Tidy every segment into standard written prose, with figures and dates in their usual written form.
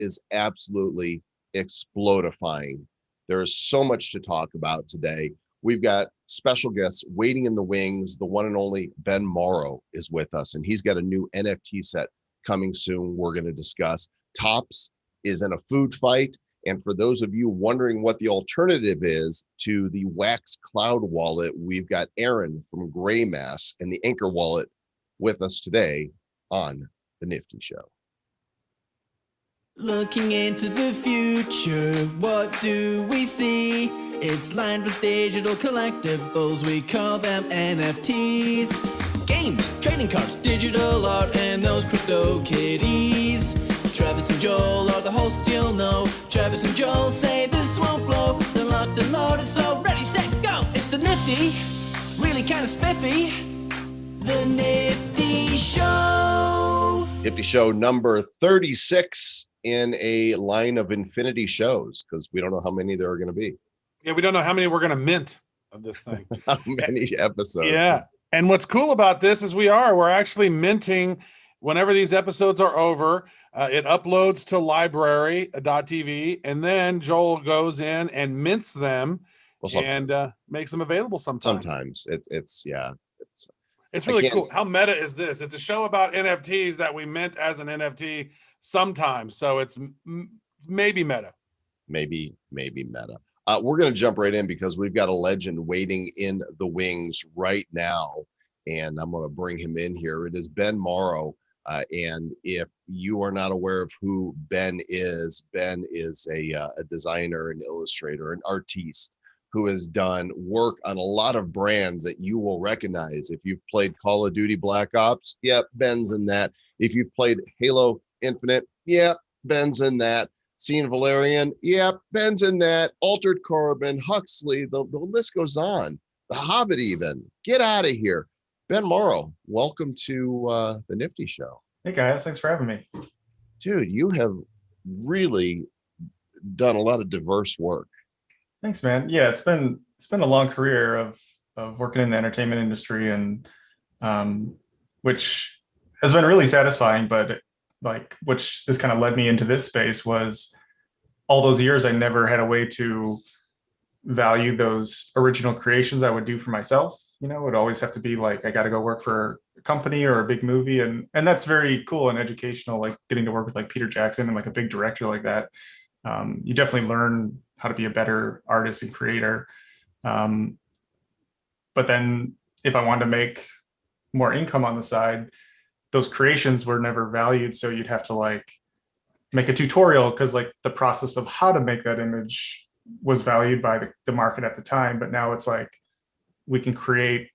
is absolutely explodifying. There is so much to talk about today. We've got special guests waiting in the wings. The one and only Ben Mauro is with us, and he's got a new NFT set coming soon. We're going to discuss. Topps is in a food fight. And for those of you wondering what the alternative is to the Wax Cloud wallet, we've got Aaron from Greymass and the Anchor wallet with us today on the Nifty Show. Looking into the future, what do we see? It's lined with digital collectibles, we call them NFTs. Games, trading cards, digital art, and those crypto kitties. Travis and Joel are the hosts, you'll know. Travis and Joel say this won't blow. They're locked and loaded, so ready, set, go. It's the Nifty, really kind of spiffy. The Nifty Show. Nifty Show number 36 in a line of infinity shows, because we don't know how many there are going to be. Yeah, we don't know how many we're going to mint of this thing. How many episodes? Yeah. And what's cool about this is we're actually minting whenever these episodes are over. It uploads to library.tv, and then Joel goes in and mints them and makes them available sometimes. Sometimes it's really cool. How meta is this? It's a show about NFTs that we mint as an NFT sometimes. So it's maybe meta. Maybe meta. We're going to jump right in because we've got a legend waiting in the wings right now. And I'm going to bring him in here. It is Ben Mauro. And if you are not aware of who Ben is a designer, an illustrator, an artiste who has done work on a lot of brands that you will recognize. If you've played Call of Duty Black Ops, yep, Ben's in that. If you've played Halo Infinite, yep, Ben's in that. Seen Valerian, yep, Ben's in that. Altered Carbon, Huxley, the list goes on. The Hobbit even. Get out of here. Ben Mauro, welcome to the Nifty Show. Hey guys, thanks for having me. Dude, you have really done a lot of diverse work. Thanks, man. Yeah, it's been a long career of working in the entertainment industry, and which has been really satisfying. But which has kind of led me into this space was all those years I never had a way to value those original creations I would do for myself. You know, it would always have to be like, I got to go work for a company or a big movie. And that's very cool and educational, like getting to work with like Peter Jackson and like a big director like that. You definitely learn how to be a better artist and creator. But then if I wanted to make more income on the side, those creations were never valued. So you'd have to like make a tutorial, because like the process of how to make that image was valued by the market at the time. But now it's like, we can create,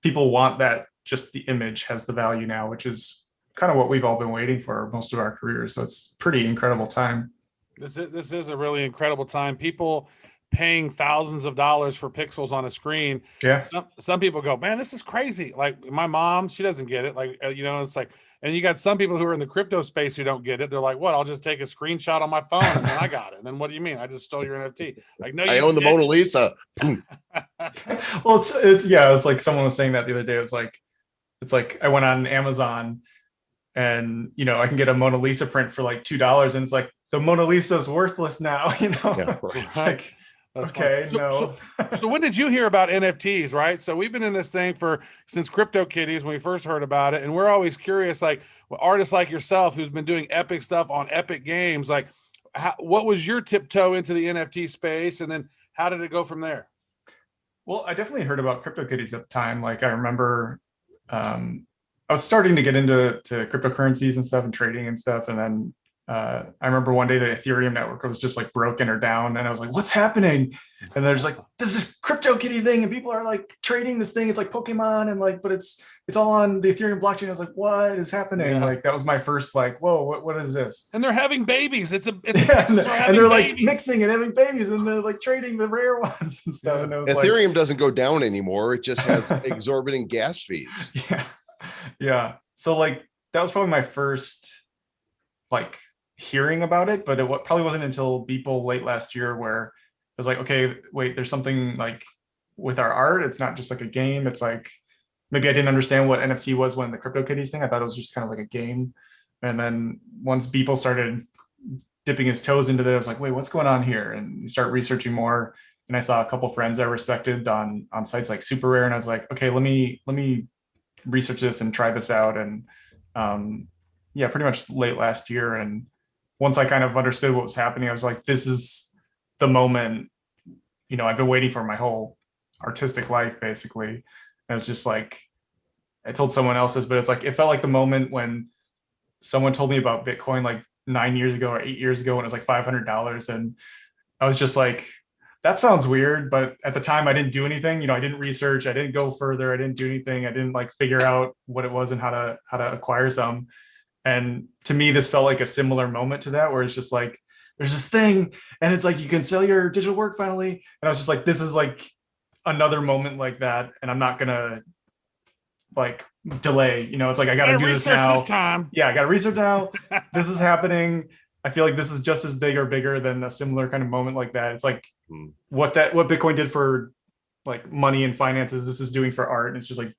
people want that, just the image has the value now, which is kind of what we've all been waiting for most of our careers. So it's pretty incredible time. This is a really incredible time. People paying thousands of dollars for pixels on a screen. Yeah. Some people go, man, this is crazy. Like my mom, she doesn't get it. Like, it's like, and you got some people who are in the ccrypto space who don't get it. They're like, what? I'll just take a screenshot on my phone and then I got it. And then what do you mean? I just stole your NFT. Like, no, I own the Mona Lisa. Well, it's like someone was saying that the other day. It's like I went on Amazon and, I can get a Mona Lisa print for like $2. And it's like, the Mona Lisa is worthless now, Yeah, right. It's like, that's okay, no. So when did you hear about NFTs, right? So we've been in this thing since Crypto Kitties, when we first heard about it. And we're always curious, like artists like yourself, who's been doing epic stuff on epic games, like what was your tiptoe into the NFT space? And then how did it go from there? Well, I definitely heard about Crypto Kitties at the time. Like I remember I was starting to get into cryptocurrencies and stuff and trading and stuff. And then I remember one day the Ethereum network was just like broken or down, and I was like, what's happening? And there's like, there's this Crypto Kitty thing and people are like trading this thing. It's like Pokemon, and like, but it's all on the Ethereum blockchain. I was like, what is happening? Yeah. Like that was my first like, whoa, what is this? And they're having babies. And they're like mixing and having babies, and they're like trading the rare ones and stuff. Yeah. And it was Ethereum doesn't go down anymore. It just has exorbitant gas fees. Yeah. So like that was probably my first like hearing about it, but it probably wasn't until Beeple late last year where it was like, okay, wait, there's something like with our art. It's not just like a game. It's like, maybe I didn't understand what NFT was when the CryptoKitties thing. I thought it was just kind of like a game. And then once Beeple started dipping his toes into that. I was like, wait, what's going on here? And you start researching more. And I saw a couple friends I respected on sites like Super Rare, and I was like, okay, let me research this and try this out. And yeah, pretty much late last year. And once I kind of understood what was happening, I was like, this is the moment, you know, I've been waiting for my whole artistic life, basically. And it was just like, I told someone else this, but it's like, it felt like the moment when someone told me about Bitcoin like 9 years ago or 8 years ago when it was like $500. And I was just like, that sounds weird. But at the time I didn't do anything, you know, I didn't research, I didn't go further, I didn't do anything. I didn't like figure out what it was and how to acquire some. And to me, this felt like a similar moment to that, where it's just like, there's this thing and it's like, you can sell your digital work finally. And I was just like, this is like another moment like that. And I'm not gonna like delay, you know, it's like, I got to do this now. This time. Yeah, I got to research now. This is happening. I feel like this is just as big or bigger than a similar kind of moment like that. It's like what Bitcoin did for like money and finances, this is doing for art. And it's just like,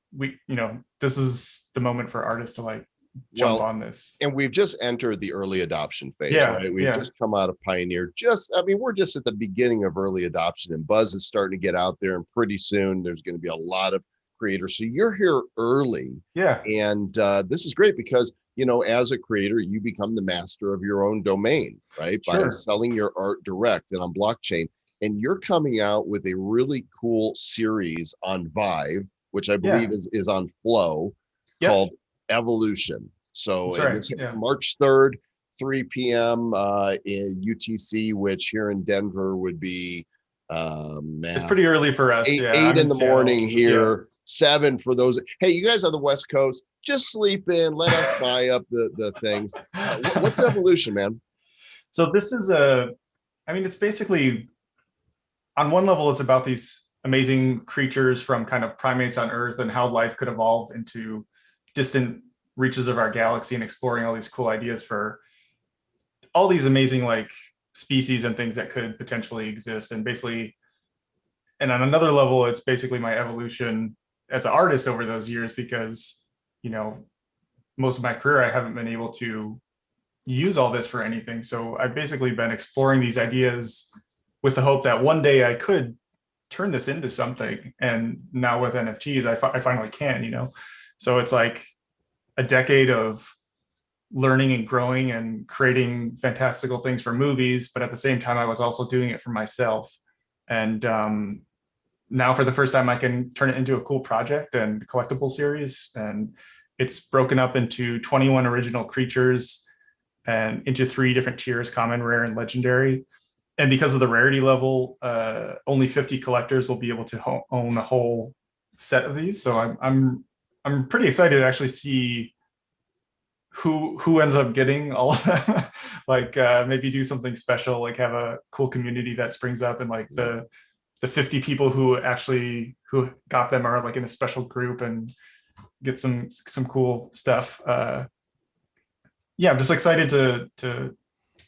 this is the moment for artists to like jump on this. And we've just entered the early adoption phase, Yeah, right? We've just come out of Pioneer. We're just at the beginning of early adoption, and buzz is starting to get out there, and pretty soon there's going to be a lot of creators. So you're here early. Yeah. And this is great because, you know, as a creator, you become the master of your own domain, right? By selling your art direct and on blockchain. And you're coming out with a really cool series on Vive, which I believe is on Flow, called Evolution. So it's March 3rd, 3 p.m. In UTC, which here in Denver would be it's pretty early for us. 8 in the morning here. 7 for those. Hey, you guys on the West Coast, just sleep in. Let us buy up the things. What's Evolution, man? So this is it's basically, on one level, it's about these amazing creatures from kind of primates on Earth and how life could evolve into distant reaches of our galaxy, and exploring all these cool ideas for all these amazing like species and things that could potentially exist. And basically, and on another level, it's basically my evolution as an artist over those years, because, you know, most of my career, I haven't been able to use all this for anything. So I've basically been exploring these ideas with the hope that one day I could turn this into something. And now with NFTs, I finally can, you know? So it's like a decade of learning and growing and creating fantastical things for movies. But at the same time, I was also doing it for myself. And now for the first time, I can turn it into a cool project and collectible series. And it's broken up into 21 original creatures and into 3 different tiers: common, rare, and legendary. And because of the rarity level, only 50 collectors will be able to own a whole set of these. So I'm pretty excited to actually see who ends up getting all of them. Like maybe do something special, like have a cool community that springs up, and like the 50 people who got them are like in a special group and get some cool stuff. I'm just excited to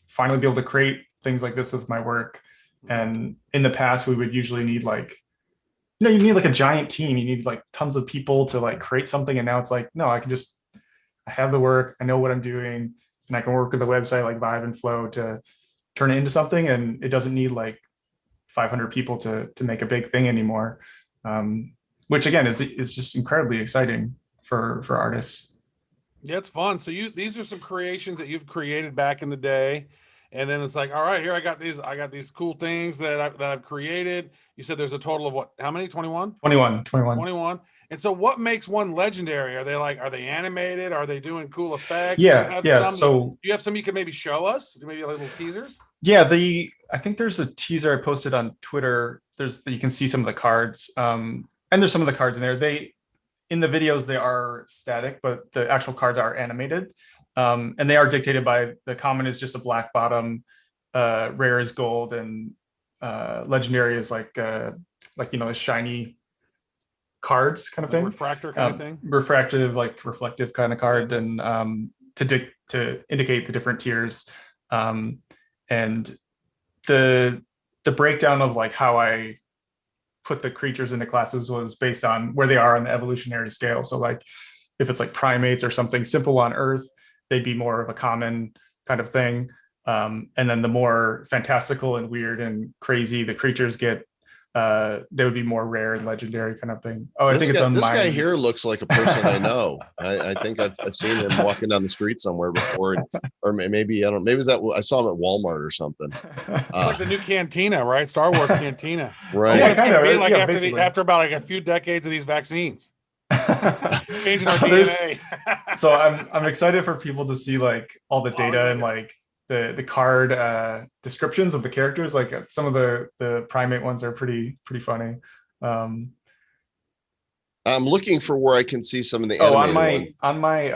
finally be able to create things like this with my work. And in the past, we would usually need like, you need like a giant team. You need like tons of people to like create something. And now it's like, no, I have the work, I know what I'm doing, and I can work with a website like Vive and Flow to turn it into something. And it doesn't need like 500 people to make a big thing anymore. Which again is just incredibly exciting for artists. Yeah, it's fun. So these are some creations that you've created back in the day. And then it's like, all right, here I got these cool things that I've created. You said there's a total of what? How many? 21? 21. And so what makes one legendary? Are they animated? Are they doing cool effects? So you have some you can maybe show us? Maybe like little teasers? Yeah, I think there's a teaser I posted on Twitter. You can see some of the cards. And there's some of the cards in there. In the videos, they are static, but the actual cards are animated. And they are dictated by, the common is just a black bottom, rare is gold, and legendary is like the shiny cards kind of thing. Refractor kind of thing. Reflective kind of card, and to indicate the different tiers. And the breakdown of like how I put the creatures into classes was based on where they are on the evolutionary scale. So like if it's like primates or something simple on Earth, they'd be more of a common kind of thing. And then the more fantastical and weird and crazy the creatures get, they would be more rare and legendary kind of thing. Oh, I think it's on this guy mine. here looks like a person I know. I think I've seen him walking down the street somewhere before, or maybe I don't. Maybe is that I saw him at Walmart or something. It's like the new cantina, right? Star Wars cantina. Right. What it's kind gonna of, be like yeah, after about like a few decades of these vaccines. Changing our So DNA. So I'm excited for people to see like all the data and like the card descriptions of the characters. Like some of the primate ones are pretty funny. I'm looking for where I can see some of the on animated ones. my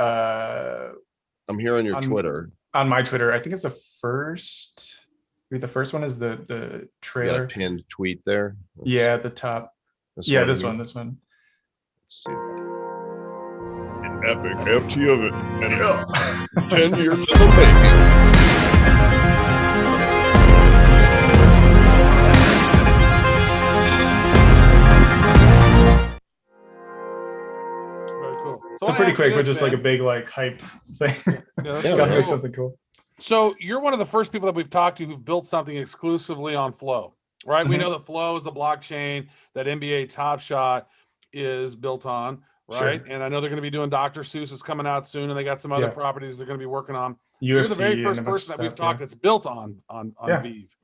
I'm here on your Twitter. On my Twitter, I think it's the first. Maybe the first one is the You trailer. got a pinned tweet there. Yeah, at the top. This one. Let's see. An epic FT of it. And 10 years in the making. Very cool. So pretty quick, but just like a big like hype thing. Gotta make something cool. So you're one of the first people that we've talked to who've built something exclusively on Flow, right? We know that Flow is the blockchain that NBA Top Shot is built on, right? Sure. And I know they're going to be doing Dr. Seuss is coming out soon, and they got some other properties they're going to be working on. You're the very first person that we've talked that's built on Vive.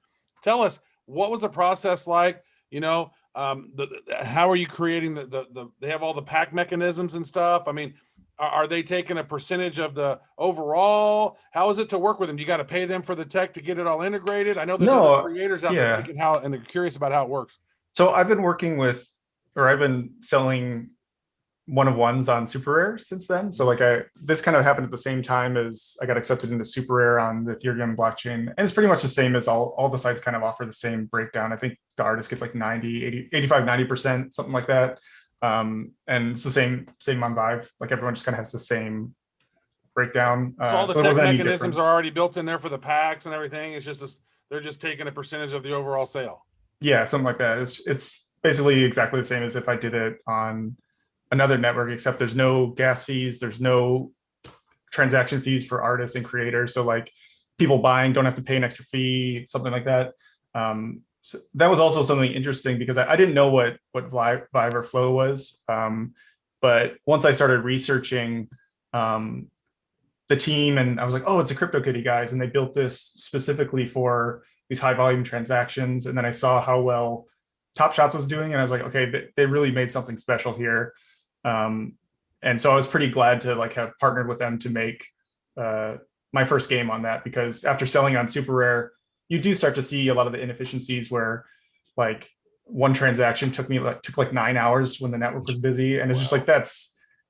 Tell us, what was the process like? You know, how are you creating they have all the pack mechanisms and stuff. I mean, are they taking a percentage of the overall? How is it to work with them? You got to pay them for the tech to get it all integrated. I know there's other creators out there thinking and they're curious about how it works. So I've been selling one-of-ones on Super Rare since then. So like this kind of happened at the same time as I got accepted into Super Rare on the Ethereum blockchain. And it's pretty much the same as all the sites kind of offer the same breakdown. I think the artist gets like 85-90%, something like that. And it's the same on Vive. Like everyone just kind of has the same breakdown. So all the tech mechanisms are already built in there for the packs and everything. It's just they're just taking a percentage of the overall sale. Yeah, something like that. It's basically exactly the same as if I did it on another network, except there's no gas fees, there's no transaction fees for artists and creators. So like people buying don't have to pay an extra fee, something like that. So that was also something interesting because I didn't know what Vive or Flow was. But once I started researching the team, and I was like, oh, it's a CryptoKitty guys, and they built this specifically for these high volume transactions. And then I saw how well Top Shots was doing, and I was like, okay, they really made something special here. And so I was pretty glad to like have partnered with them to make my first game on that, because after selling on Super Rare, you do start to see a lot of the inefficiencies where like one transaction took like 9 hours when the network was busy. And it's just like,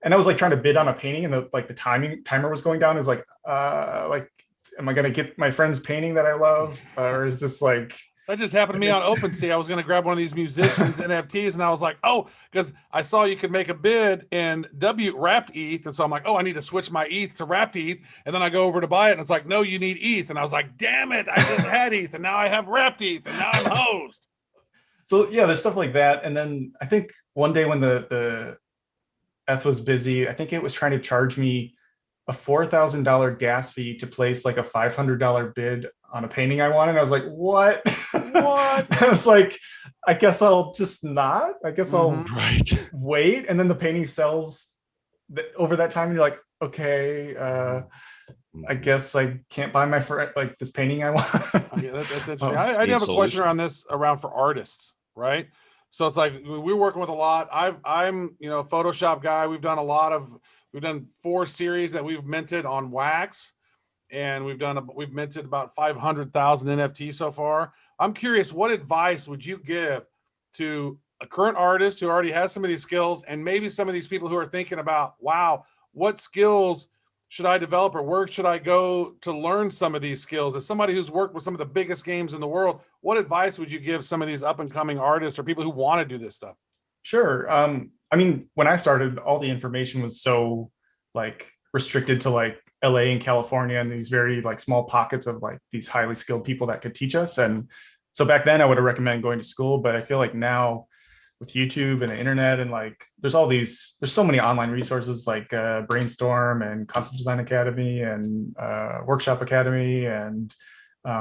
and I was like trying to bid on a painting, and the timer was going down. Is like, am I going to get my friend's painting that I love? Or is this like, that just happened to me on OpenSea. I was going to grab one of these musicians NFTs, and I was like, oh, because I saw you could make a bid in wrapped ETH. And so I'm like, oh, I need to switch my ETH to wrapped ETH. And then I go over to buy it, and it's like, no, you need ETH. And I was like, damn it, I just had ETH, and now I have wrapped ETH, and now I'm hosed. So yeah, there's stuff like that. And then I think one day when the ETH was busy, I think it was trying to charge me a $4,000 gas fee to place like a $500 bid on a painting I wanted. I was like, what? I was like, I guess I'll just not. I guess I'll wait. And then the painting sells over that time. And you're like, okay, I guess I can't buy my like this painting I want. Yeah, that's interesting. I do have a question around for artists, right? So it's like we're working with a lot. I'm a Photoshop guy. We've done 4 series that we've minted on Wax, and we've minted about 500,000 NFTs so far. I'm curious, what advice would you give to a current artist who already has some of these skills, and maybe some of these people who are thinking about, wow, what skills should I develop, or where should I go to learn some of these skills? As somebody who's worked with some of the biggest games in the world, what advice would you give some of these up and coming artists or people who want to do this stuff? Sure. I mean, when I started, all the information was so like restricted to like LA and California and these very like small pockets of like these highly skilled people that could teach us. And so back then I would have recommended going to school, but I feel like now with YouTube and the internet and like there's so many online resources like Brainstorm and Concept Design Academy and Workshop Academy and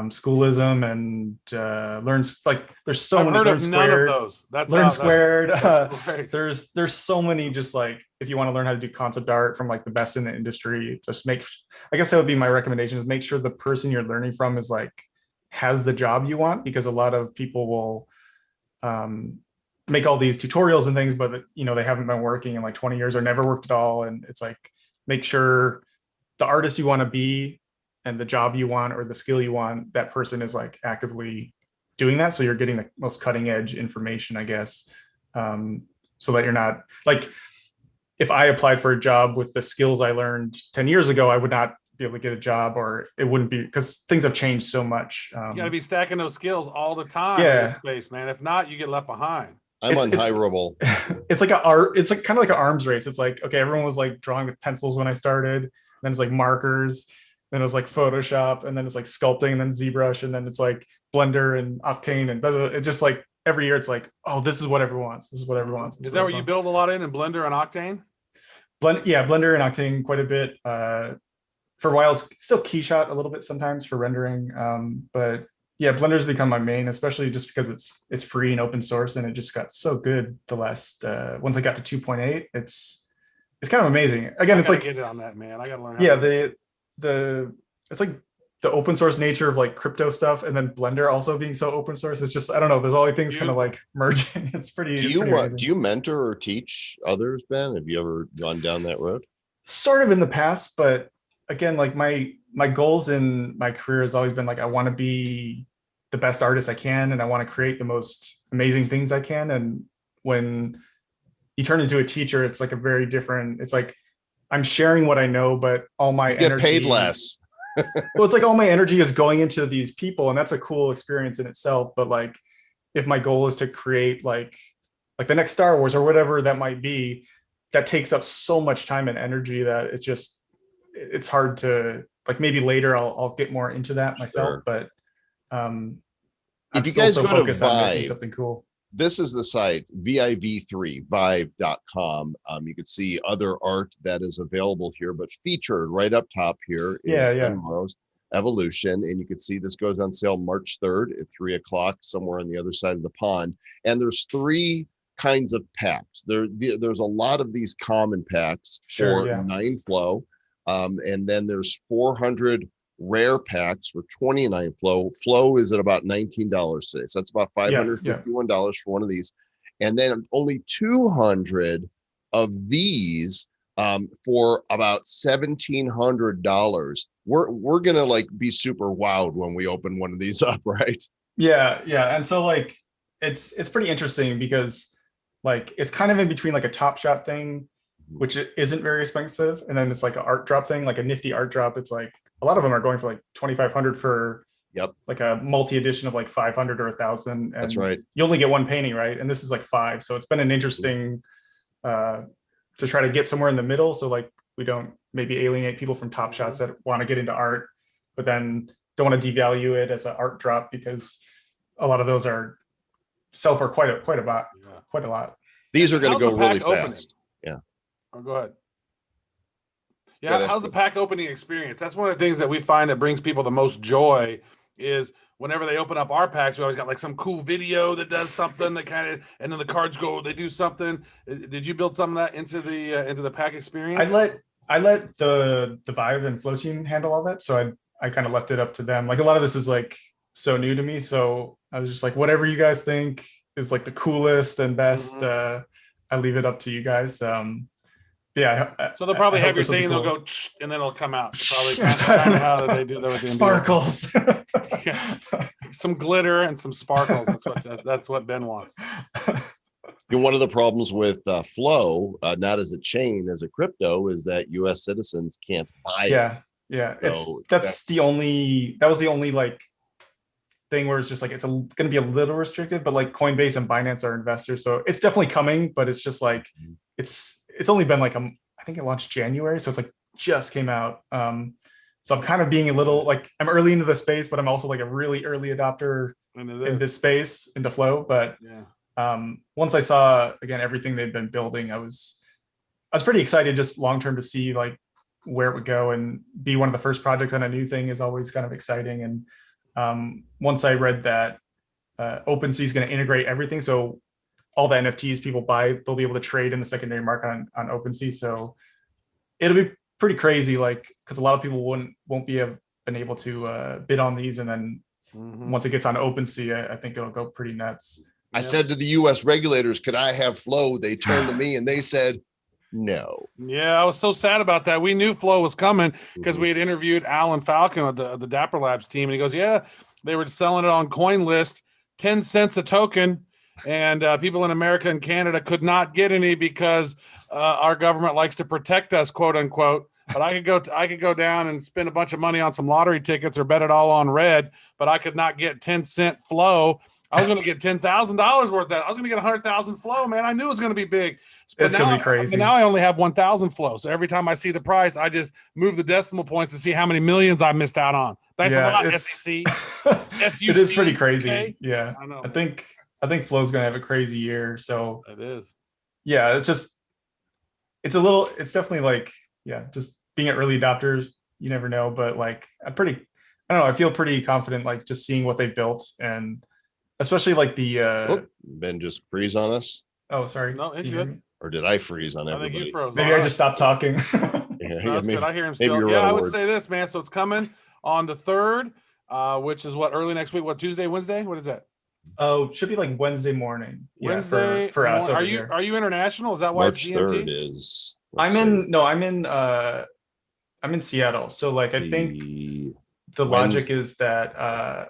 schoolism and like there's so I've many heard learn of squared, none of those. That's learn how, squared. that's great. There's so many, just like if you want to learn how to do concept art from like the best in the industry, just I guess that would be my recommendation, is make sure the person you're learning from is like has the job you want, because a lot of people will make all these tutorials and things, but they haven't been working in like 20 years or never worked at all. And it's like, make sure the artist you want to be and the job you want or the skill you want, that person is like actively doing that. So you're getting the most cutting edge information, I guess. So that you're not like, if I applied for a job with the skills I learned 10 years ago, I would not be able to get a job, or it wouldn't be, because things have changed so much. You got to be stacking those skills all the time in this space, man. If not, you get left behind. I'm unhirable. It's like it's like kind of like an arms race. It's like, okay, everyone was like drawing with pencils when I started, then it's like markers, then it was like Photoshop, and then it's like sculpting, and then ZBrush, and then it's like Blender and Octane, and blah, blah, blah. It just like every year it's like, oh, this is what everyone wants. This is what everyone wants. Is that what you build a lot in Blender and Octane? Blender and Octane quite a bit. For a while, it's still Keyshot a little bit sometimes for rendering, but yeah, Blender's become my main, especially just because it's free and open source, and it just got so good the last once I got to 2.8. It's kind of amazing. Again, it's like, get it on that, man. I gotta learn. It's like the open source nature of like crypto stuff, and then Blender also being so open source. It's just, I don't know, there's all these things kind of like merging. It's pretty. Do you mentor or teach others, Ben? Have you ever gone down that road? Sort of in the past, but again, like my goals in my career has always been like, I want to be the best artist I can, and I want to create the most amazing things I can. And when you turn into a teacher, it's like a very different, it's like I'm sharing what I know, but all my you get energy, paid less. well, it's like all my energy is going into these people, and that's a cool experience in itself. But like, if my goal is to create like the next Star Wars or whatever that might be, that takes up so much time and energy that it's hard to, like, maybe later I'll get more into that myself. Sure. But if you guys go to Vive, something cool. This is the site, VIV3, vive.com. You can see other art that is available here, but featured right up top here is Ben Mauro's Evolution. And you can see this goes on sale March 3rd at 3 o'clock, somewhere on the other side of the pond. And there's 3 kinds of packs. There's a lot of these common packs for 9 flow. And then there's 400 rare packs for 29 flow. Flow is at about $19 today. So that's about $551 for one of these. And then only 200 of these for about $1,700. We're going to like be super wowed when we open one of these up, right? Yeah. Yeah. And so like, it's pretty interesting because like, it's kind of in between like a Top Shot thing, which isn't very expensive. And then it's like an art drop thing, like a nifty art drop. It's like, a lot of them are going for like 2,500 for like a multi-edition of like 500 or 1,000. That's right. You only get one painting, right? And this is like 5. So it's been an interesting to try to get somewhere in the middle. So like we don't maybe alienate people from Top Shots that want to get into art, but then don't want to devalue it as an art drop, because a lot of those sell for quite a lot. These are going to go really fast. Yeah. Oh, go ahead. Yeah, how's the pack opening experience? That's one of the things that we find that brings people the most joy is whenever they open up our packs, we always got like some cool video that does something that kind of, and then the cards they do something. Did you build some of that into the pack experience? I let the Vive and Flow team handle all that. So I kind of left it up to them. Like a lot of this is like so new to me. So I was just like, whatever you guys think is like the coolest and best, I leave it up to you guys. Yeah. So they'll probably have your thing, cool. They'll go, and then it'll come out. Probably kind of how they do that with the sparkles. Some glitter and some sparkles. That's what Ben wants. One of the problems with Flow, not as a chain, as a crypto, is that U.S. citizens can't buy it. Yeah. So that was the only like thing where it's just like it's going to be a little restricted, but like Coinbase and Binance are investors, so it's definitely coming. But it's just like it's only been like I think it launched January, so it's like just came out. So I'm kind of being a little like I'm early into the space, but I'm also like a really early adopter in this space, into Flow. But once I saw again everything they've been building, I was pretty excited just long term to see like where it would go, and be one of the first projects on a new thing is always kind of exciting. And once I read that OpenSea is going to integrate everything, so all the NFTs people buy, they'll be able to trade in the secondary market on OpenSea. So it'll be pretty crazy, like, because a lot of people won't been able to bid on these, and then once it gets on OpenSea, I think it'll go pretty nuts. I said to the U.S. regulators, "Could I have Flow?" They turned to me and they said, "No." Yeah, I was so sad about that. We knew Flow was coming because we had interviewed Alan Falcon of the Dapper Labs team, and he goes, "Yeah, they were selling it on CoinList, 10 cents a token, and people in America and Canada could not get any because our government likes to protect us, quote unquote." But I could go down and spend a bunch of money on some lottery tickets or bet it all on red, but I could not get 10-cent Flow. I was going to get $10,000 worth of that. I was going to get 100,000 Flow, man. I knew it was going to be big. But it's going to be crazy. Now I only have 1,000 Flow. So every time I see the price, I just move the decimal points to see how many millions I missed out on. Thanks a lot, SEC. SUC, it is pretty crazy. okay? Yeah. I know. I think Flow's going to have a crazy year. So it is. Yeah, it's definitely like, just being an early adopters, you never know, but like I don't know, I feel pretty confident, like just seeing what they built, and especially like the Ben just freeze on us. Oh, sorry. No, it's good. Or did I freeze on everybody? I think you froze. Maybe I just stopped talking. No, that's good. I hear him still. Yeah, I would say this, man. So it's coming on the 3rd, which is what, early next week? What, Tuesday, Wednesday? What is that? Oh, should be like Wednesday morning. Wednesday for us. Are you international? Is that why March it's GMT? 3rd is. I'm in Seattle. So like I think the logic is that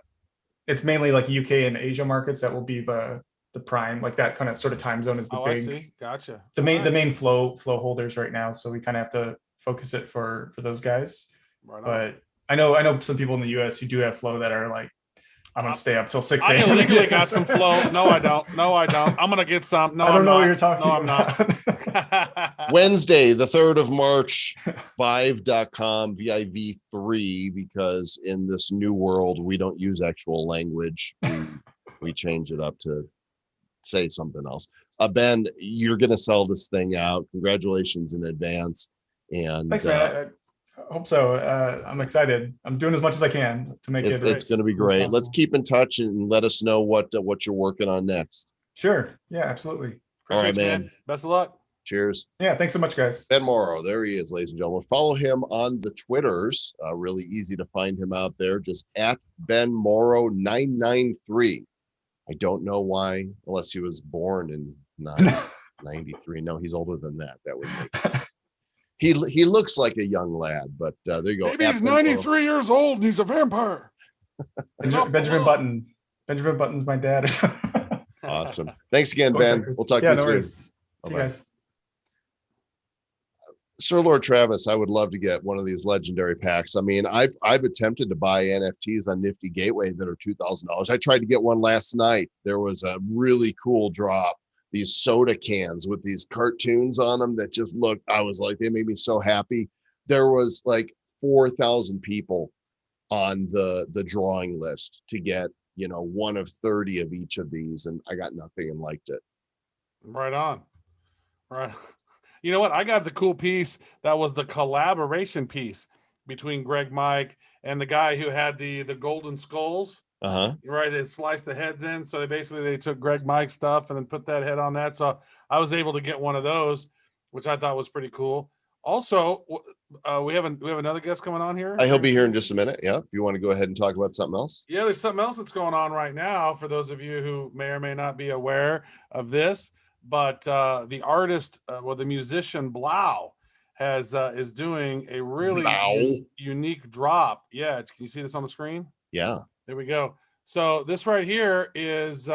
it's mainly like UK and Asia markets that will be the prime, like that kind of sort of time zone is the big. I see. Gotcha. The main flow holders right now. So we kind of have to focus it for those guys. Right on. But I know some people in the US who do have Flow that are like, I'm gonna stay up till 6 a.m. I illegally got some Flow. No, I don't. I'm gonna get some. No, I don't know what you're talking about. I'm not. Wednesday, the 3rd of March, Vive.com, VIV3, because in this new world, we don't use actual language. We change it up to say something else. Ben, you're gonna sell this thing out. Congratulations in advance. And thanks, man. I hope so. I'm excited. I'm doing as much as I can to make it. It's going to be great. Let's keep in touch and let us know what you're working on next. Sure. Yeah, absolutely. All right, man. Best of luck. Cheers. Yeah, thanks so much, guys. Ben Mauro, there he is, ladies and gentlemen. Follow him on the Twitters. Really easy to find him out there. Just at Ben Mauro 993. I don't know why, unless he was born in 93. No, he's older than that. That would make sense. He looks like a young lad, but there you go. Maybe he's 93 years old and he's a vampire. Benjamin Button. Benjamin Button's my dad. Awesome. Thanks again, Ben. We'll talk to you soon. See you guys. Sir Lord Travis, I would love to get one of these legendary packs. I mean, I've attempted to buy NFTs on Nifty Gateway that are $2,000. I tried to get one last night. There was a really cool drop. These soda cans with these cartoons on them that just looked, I was like, they made me so happy. There was like 4,000 people on the drawing list to get, one of 30 of each of these. And I got nothing and liked it. Right on. Right. You know what? I got the cool piece that was the collaboration piece between Greg Mike and the guy who had the golden skulls. Right, they sliced the heads in. So they took Greg Mike's stuff and then put that head on that. So I was able to get one of those, which I thought was pretty cool. Also, we have another guest coming on here. He'll be here in just a minute. Yeah, if you want to go ahead and talk about something else. Yeah, there's something else that's going on right now for those of you who may or may not be aware of this. But the artist, the musician Blau is doing a really unique drop. Yeah, can you see this on the screen? Yeah. There we go. So this right here is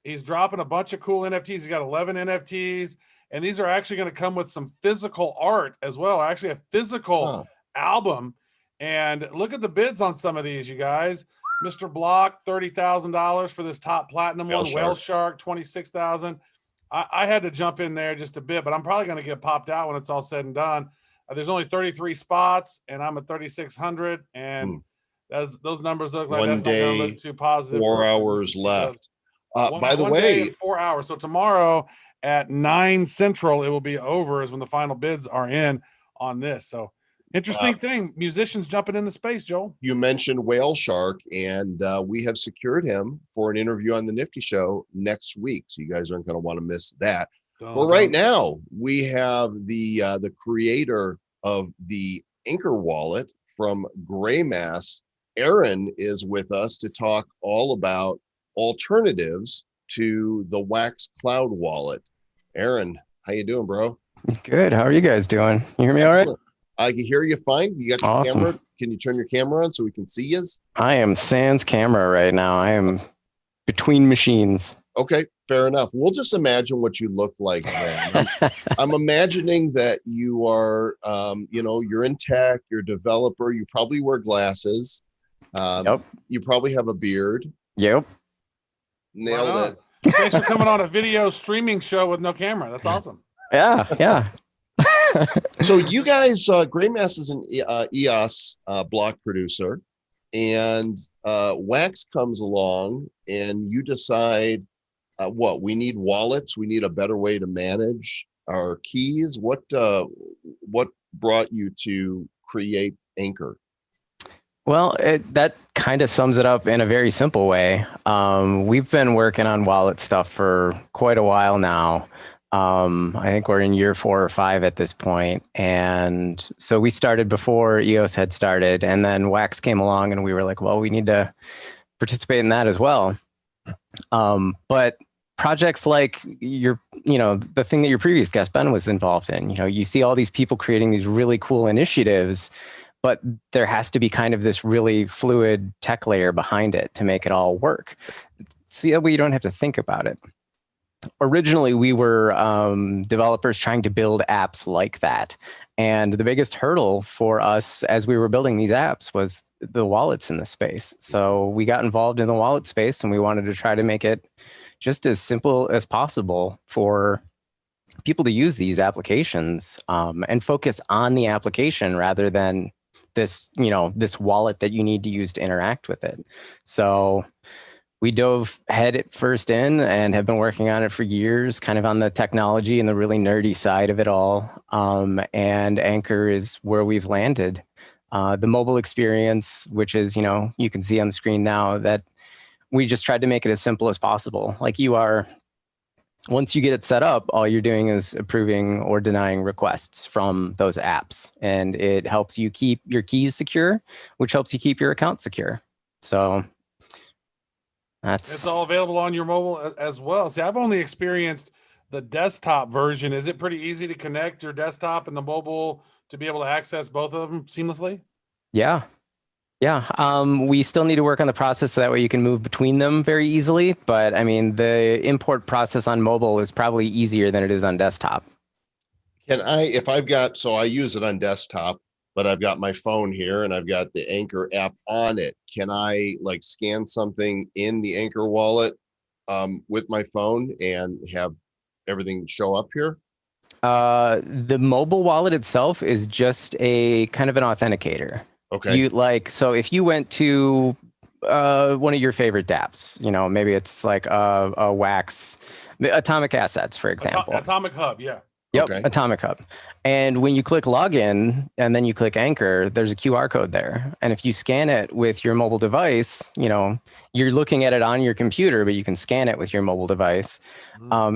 he's dropping a bunch of cool NFTs. He's got 11 NFTs, and these are actually going to come with some physical art as well. Actually, a physical album. And look at the bids on some of these, you guys. Mr. Block, $30,000 for this top platinum one. Whale Shark, $26,000. I had to jump in there just a bit, but I'm probably going to get popped out when it's all said and done. There's only 33 spots, and I'm at 3,600, and those numbers look like that's not going to look too positive. 4 hours left. By the way, 4 hours. So tomorrow at 9 Central, it will be over, is when the final bids are in on this. So Interesting thing. Musicians jumping into space, Joel. You mentioned Whale Shark, and we have secured him for an interview on the Nifty Show next week. So you guys aren't going to want to miss that. But right now, we have the creator of the Anchor wallet from Greymass. Aaron is with us to talk all about alternatives to the Wax Cloud wallet. Aaron, how you doing, bro? Good. How are you guys doing? You hear me all right? I can hear you fine. You got your Awesome. camera. Can you turn your camera on so we can see you? I am sans camera right now. I am between machines. Okay, fair enough. We'll just imagine what you look like then. I'm imagining that you are, you're in tech, you're a developer, you probably wear glasses. Yep. You probably have a beard. Yep. Nailed it. Thanks for coming on a video streaming show with no camera. That's awesome. Yeah. So you guys, Greymass is an EOS block producer, and Wax comes along, and you decide, we need wallets. We need a better way to manage our keys. What brought you to create Anchor? Well, that kind of sums it up in a very simple way. We've been working on wallet stuff for quite a while now. I think we're in year 4 or 5 at this point. And so we started before EOS had started, and then Wax came along and we were like, well, we need to participate in that as well. But projects like the thing that your previous guest, Ben, was involved in, you see all these people creating these really cool initiatives, but there has to be kind of this really fluid tech layer behind it to make it all work. So that way you don't have to think about it. Originally, we were developers trying to build apps like that. And the biggest hurdle for us as we were building these apps was the wallets in the space. So we got involved in the wallet space, and we wanted to try to make it just as simple as possible for people to use these applications and focus on the application rather than this wallet that you need to use to interact with it. So we dove head first in and have been working on it for years, kind of on the technology and the really nerdy side of it all. And Anchor is where we've landed. The mobile experience, which is, you can see on the screen now, that we just tried to make it as simple as possible. Like once you get it set up, all you're doing is approving or denying requests from those apps. And it helps you keep your keys secure, which helps you keep your account secure. So it's all available on your mobile as well. See, I've only experienced the desktop version. Is it pretty easy to connect your desktop and the mobile to be able to access both of them seamlessly? Yeah. We still need to work on the process so that way you can move between them very easily. But I mean, the import process on mobile is probably easier than it is on desktop. I use it on desktop, but I've got my phone here and I've got the Anchor app on it. Can I scan something in the Anchor wallet with my phone and have everything show up here? The mobile wallet itself is just a kind of an authenticator. Okay. So if you went to one of your favorite dApps, maybe it's like a Wax, Atomic Assets, for example. Atomic Hub, yeah. Yep, okay. Atomic Hub. And when you click login and then you click Anchor, there's a QR code there. And if you scan it with your mobile device, you're looking at it on your computer, but you can scan it with your mobile device.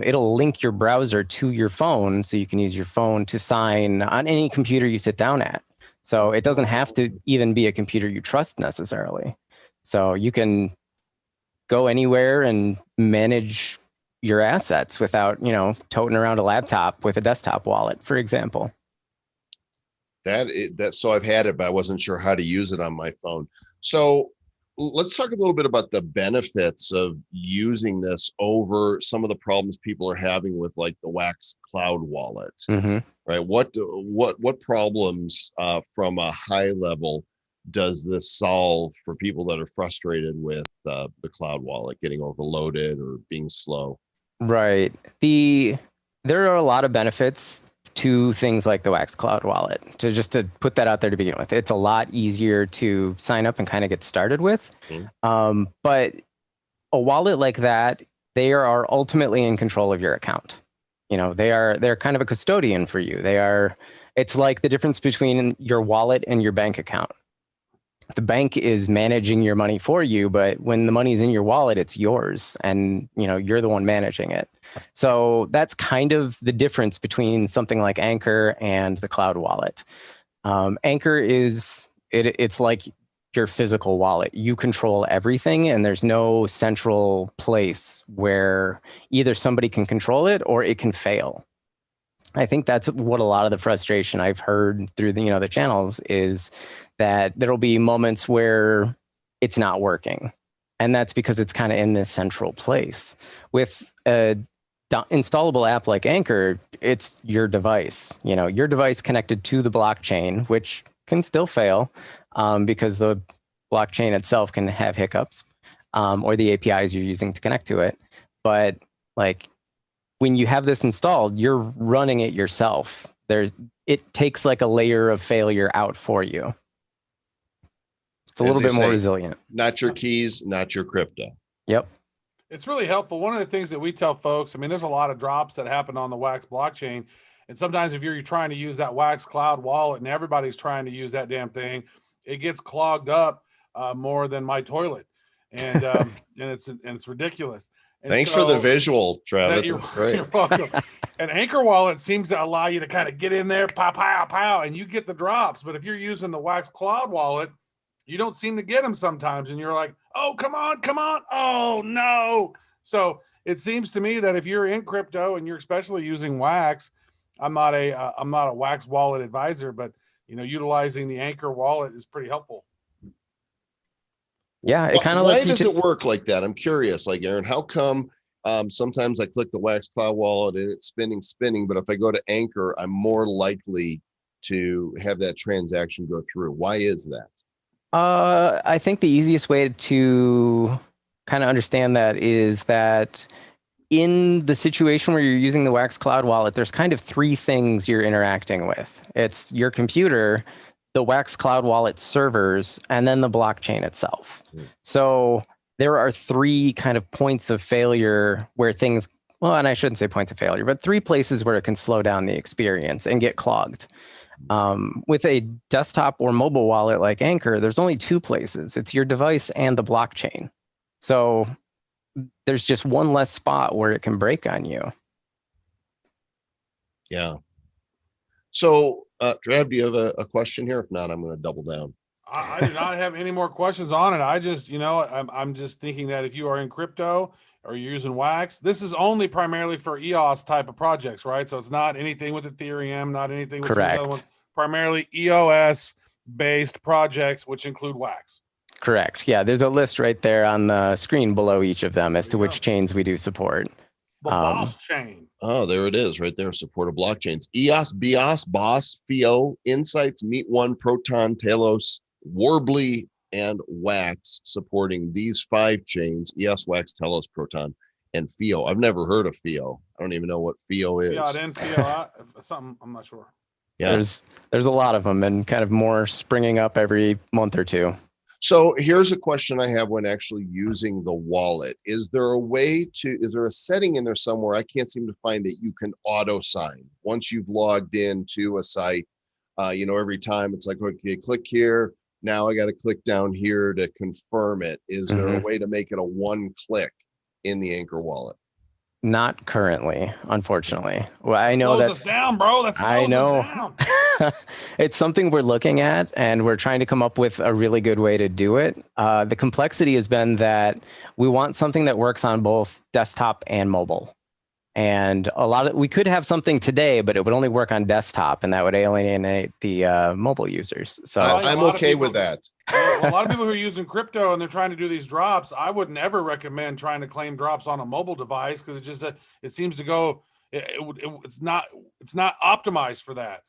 It'll link your browser to your phone, so you can use your phone to sign on any computer you sit down at. So it doesn't have to even be a computer you trust necessarily. So you can go anywhere and manage your assets without, toting around a laptop with a desktop wallet, for example. So I've had it, but I wasn't sure how to use it on my phone. So let's talk a little bit about the benefits of using this over some of the problems people are having with the Wax Cloud wallet. Mm-hmm. Right? What problems from a high level does this solve for people that are frustrated with the cloud wallet getting overloaded or being slow? Right. There are a lot of benefits to things like the Wax Cloud wallet. To put that out there to begin with, it's a lot easier to sign up and kind of get started with. Mm-hmm. But a wallet like that, they are ultimately in control of your account. They're kind of a custodian for you. They are It's like the difference between your wallet and your bank account. The bank is managing your money for you, but when the money's in your wallet, it's yours, and you're the one managing it. So that's kind of the difference between something like Anchor and the cloud wallet. Anchor it's like your physical wallet. You control everything, and there's no central place where either somebody can control it or it can fail. I think that's what a lot of the frustration I've heard through the channels is that there'll be moments where it's not working. And that's because it's kind of in this central place. With a installable app like Anchor, it's your device, your device connected to the blockchain, which can still fail because the blockchain itself can have hiccups or the APIs you're using to connect to it. But like, when you have this installed, you're running it yourself. It takes like a layer of failure out for you. It's a little bit more resilient. Not your keys, not your crypto. Yep. It's really helpful. One of the things that we tell folks, I mean, there's a lot of drops that happen on the Wax blockchain. And sometimes if you're trying to use that Wax cloud wallet and everybody's trying to use that damn thing, it gets clogged up more than my toilet. And it's ridiculous. And thanks for the visual, Travis. That's great. You're welcome. An Anchor wallet seems to allow you to kind of get in there, pow, pow, pow, and you get the drops. But if you're using the Wax Cloud wallet, you don't seem to get them sometimes. And you're like, oh, come on. Oh, no. So it seems to me that if you're in crypto and you're especially using Wax, I'm not a Wax wallet advisor, but utilizing the Anchor wallet is pretty helpful. Yeah, it kind of why does it work like that? I'm curious. Like, Aaron, how come sometimes I click the Wax Cloud wallet and it's spinning, but if I go to Anchor, I'm more likely to have that transaction go through? Why is that? I think the easiest way to kind of understand that is that in the situation where you're using the Wax Cloud wallet, there's kind of three things you're interacting with. It's your computer, the Wax Cloud wallet servers, and then the blockchain itself. So there are three kind of points of failure where things, well, and I shouldn't say points of failure, but three places where it can slow down the experience and get clogged. With a desktop or mobile wallet like Anchor, there's only two places. It's your device and the blockchain. So there's just one less spot where it can break on you. Yeah. So, Trav, do you have a question here? If not, I'm going to double down. I do not have any more questions on it. I just, I'm just thinking that if you are in crypto or you're using Wax, this is only primarily for EOS type of projects, right? So it's not anything with Ethereum, not anything with some of the other ones, primarily EOS based projects, which include Wax. Correct. Yeah, there's a list right there on the screen below each of them as to which chains we do support. The BOSS chain. Oh, there it is right there. Support of blockchains. EOS, BIOS, BOSS, FIO, Insights, Meet One, Proton, Talos, Warbly, and Wax, supporting these 5 chains: EOS, Wax, Telos, Proton, and FIO. I've never heard of FIO. I don't even know what FIO is. FIO, something, I'm not sure. Yeah. There's a lot of them and kind of more springing up every month or two. So here's a question I have when actually using the wallet. Is there a setting in there somewhere? I can't seem to find that you can auto sign once you've logged into a site. Every time it's like, okay, click here. Now I got to click down here to confirm it. Is there a way to make it a one click in the Anchor wallet? Not currently, unfortunately. Well, I know that slows us down, bro. That slows us down. It's something we're looking at, and we're trying to come up with a really good way to do it. The complexity has been that we want something that works on both desktop and mobile. And we could have something today, but it would only work on desktop, and that would alienate the mobile users. So I'm okay with that. A lot of people who are using crypto and they're trying to do these drops, I would never recommend trying to claim drops on a mobile device because it seems to go. It's not optimized for that.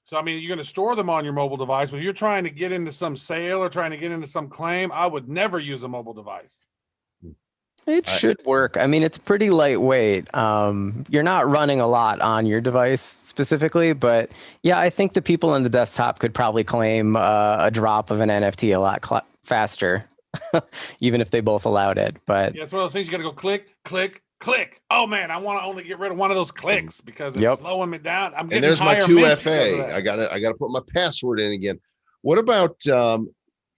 So I mean, you're going to store them on your mobile device, but if you're trying to get into some sale or trying to get into some claim, I would never use a mobile device. It should work. I mean, it's pretty lightweight. You're not running a lot on your device specifically, but yeah, I think the people on the desktop could probably claim a drop of an NFT a lot faster, even if they both allowed it. But yeah, it's one of those things you got to go click, click, click. Oh man, I want to only get rid of one of those clicks because it's Yep. slowing me down. I'm And getting there's my higher mints because of 2FA. that. I gotta put my password in again. What about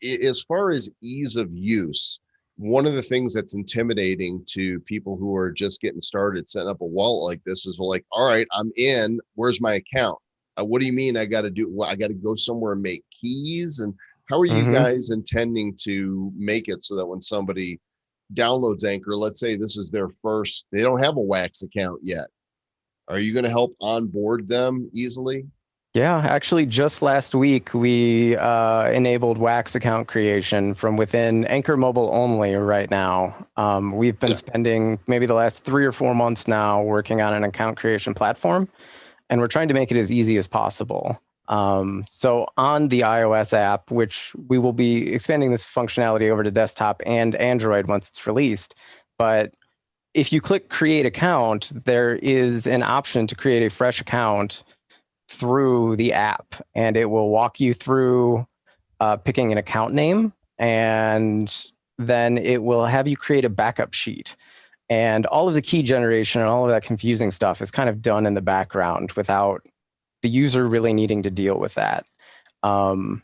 as far as ease of use? One of the things that's intimidating to people who are just getting started setting up a wallet like this is like, all right, I'm in. Where's my account? What do you mean I got to do? Well, I got to go somewhere and make keys. And how are you Mhm. guys intending to make it so that when somebody downloads Anchor, let's say this is their first, they don't have a Wax account yet. Are you going to help onboard them easily? Yeah, actually, just last week we enabled Wax account creation from within Anchor Mobile only right now. We've been spending maybe the last 3 or 4 months now working on an account creation platform, and we're trying to make it as easy as possible. So on the iOS app, which we will be expanding this functionality over to desktop and Android once it's released, but if you click create account, there is an option to create a fresh account through the app, and it will walk you through picking an account name, and then it will have you create a backup sheet. And all of the key generation and all of that confusing stuff is kind of done in the background without the user really needing to deal with that. And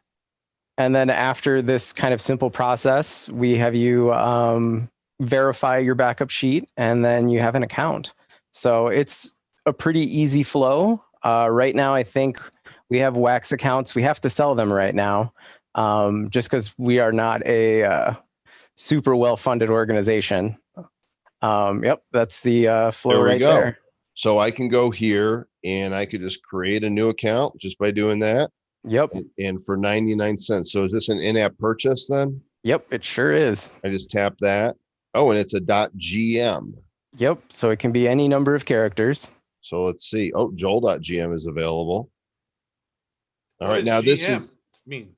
then after this kind of simple process, we have you verify your backup sheet, and then you have an account. So it's a pretty easy flow. Right now, I think we have Wax accounts. We have to sell them right now, just because we are not a super well-funded organization. Yep, that's the flow right there. So I can go here and I could just create a new account just by doing that. Yep. And for 99 cents. So is this an in-app purchase then? Yep, it sure is. I just tap that. Oh, and it's a .gm. Yep, so it can be any number of characters. So let's see. Oh, Joel.gm is available. All right, now GM this is mean.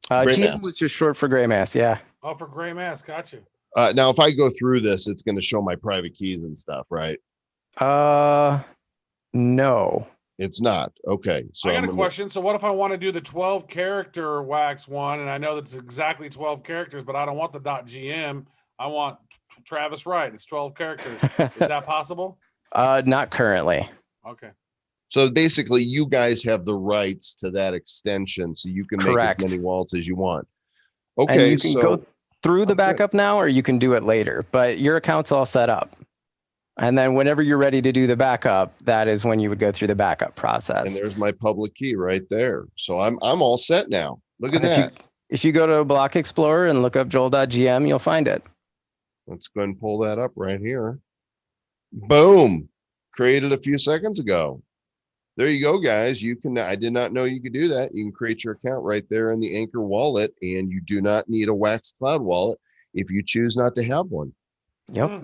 GM was just short for Greymass, yeah. Oh, for Greymass, got you. now if I go through this, it's going to show my private keys and stuff, right? No. It's not. Okay. So I got a question. So what if I want to do the 12 character Wax one, and I know that's exactly 12 characters, but I don't want the .gm. I want Travis Wright. It's 12 characters. Is that possible? Not currently. Okay. So basically, you guys have the rights to that extension, so you can Correct. make as many wallets as you want. And Okay, you can go through the backup now, or you can do it later, but your account's all set up. And then whenever you're ready to do the backup, that is when you would go through the backup process. And there's my public key right there. So I'm all set now. Look at that. If you go to Block Explorer and look up Joel.gm, you'll find it. Let's go ahead and pull that up right here. Boom. Created a few seconds ago. There you go, guys. You can, I did not know you could do that. You can create your account right there in the Anchor wallet, and you do not need a Wax Cloud wallet if you choose not to have one. Yep.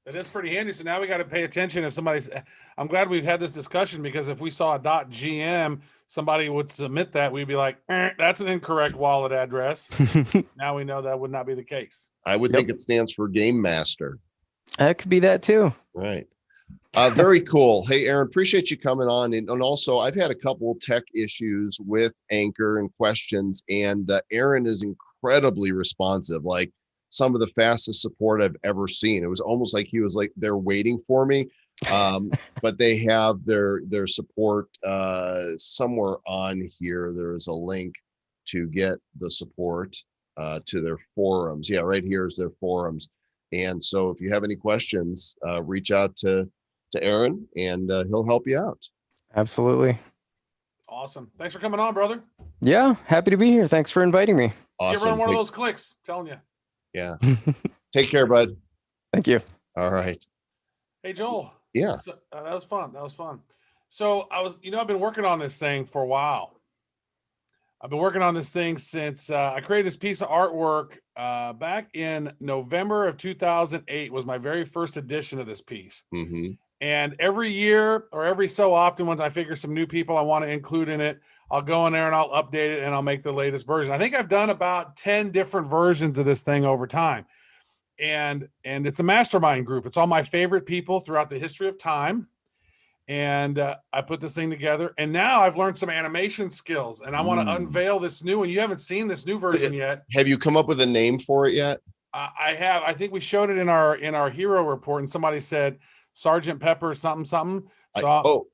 That is pretty handy. So now we got to pay attention if somebody's, I'm glad we've had this discussion, because if we saw a .gm, somebody would submit that, we'd be like, that's an incorrect wallet address. Now we know that would not be the case. I would think it stands for Game Master. That could be that too. Right. Very cool. Hey, Aaron, appreciate you coming on. And also, I've had a couple tech issues with Anchor and questions, and Aaron is incredibly responsive. Like some of the fastest support I've ever seen. It was almost like he was like they're waiting for me. But they have their support somewhere on here. There is a link to get the support to their forums. Yeah, right here is their forums. And so if you have any questions, reach out to Aaron, and he'll help you out. Absolutely. Awesome. Thanks for coming on, brother. Yeah, happy to be here. Thanks for inviting me. Awesome. Give everyone one of those clicks. I'm telling you. Yeah. Take care, bud. Thank you. All right. Hey, Joel. Yeah. So, that was fun. That was fun. So I've been working on this thing for a while. I've been working on this thing since I created this piece of artwork back in November of 2008 was my very first edition of this piece. Mm-hmm. And every year or every so often, once I figure some new people I want to include in it, I'll go in there and I'll update it and I'll make the latest version. I think I've done about 10 different versions of this thing over time. And it's a mastermind group. It's all my favorite people throughout the history of time. And I put this thing together, and now I've learned some animation skills, and I want to unveil this new one. You haven't seen this new version yet. Have you come up with a name for it yet? I have. I think we showed it in our hero report, and somebody said Sergeant Pepper something something. So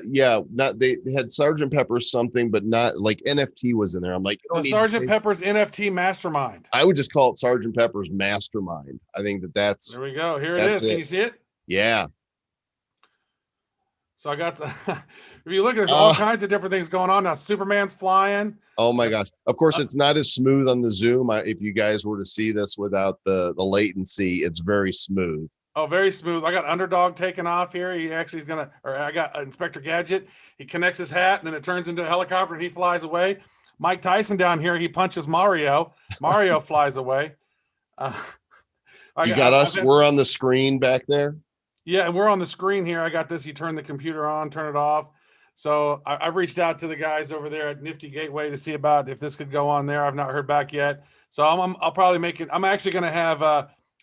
yeah, not they had Sergeant Pepper something, but not like NFT was in there. I'm like, Sergeant Pepper's NFT Mastermind. I would just call it Sergeant Pepper's Mastermind. I think that's there we go. Here it is. Can you see it? Yeah. So I got to, if you look at, there's all kinds of different things going on now. Superman's flying. Oh my gosh. Of course, it's not as smooth on the Zoom. If you guys were to see this without the latency, it's very smooth. Oh, very smooth. I got Underdog taking off here. He actually is I got Inspector Gadget. He connects his hat and then it turns into a helicopter and he flies away. Mike Tyson down here, he punches Mario. Mario flies away. We're on the screen back there. Yeah, and we're on the screen here. I got this. You turn the computer on, turn it off. So I've reached out to the guys over there at Nifty Gateway to see about if this could go on there. I've not heard back yet. So I'll probably make it. I'm actually going to have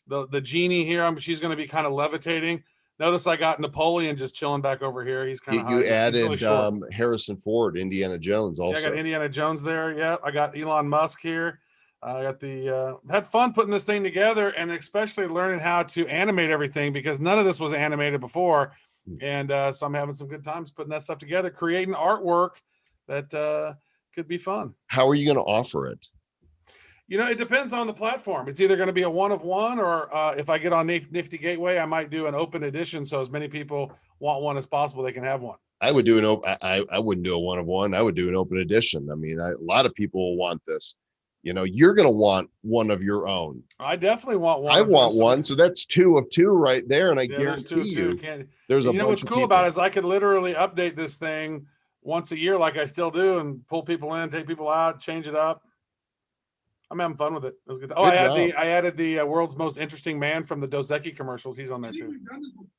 the genie here. She's going to be kind of levitating. Notice I got Napoleon just chilling back over here. He's kind of you added really Harrison Ford, Indiana Jones also. Yeah, I got Indiana Jones there. Yeah, I got Elon Musk here. I got had fun putting this thing together and especially learning how to animate everything because none of this was animated before. And so I'm having some good times putting that stuff together, creating artwork that could be fun. How are you going to offer it? You know, it depends on the platform. It's either going to be a one of one or if I get on Nifty Gateway, I might do an open edition. So as many people want one as possible, they can have one. I would do I wouldn't do a one of one. I would do an open edition. I mean, a lot of people will want this. You know, you're going to want one of your own. I definitely want one. I want one. So that's 2 of 2 right there. And I guarantee you, there's a bunch of people. What's cool about it is I could literally update this thing once a year like I still do and pull people in, take people out, change it up. I'm having fun with it. It was good. I added the world's most interesting man from the Dos Equis commercials. He's on there too.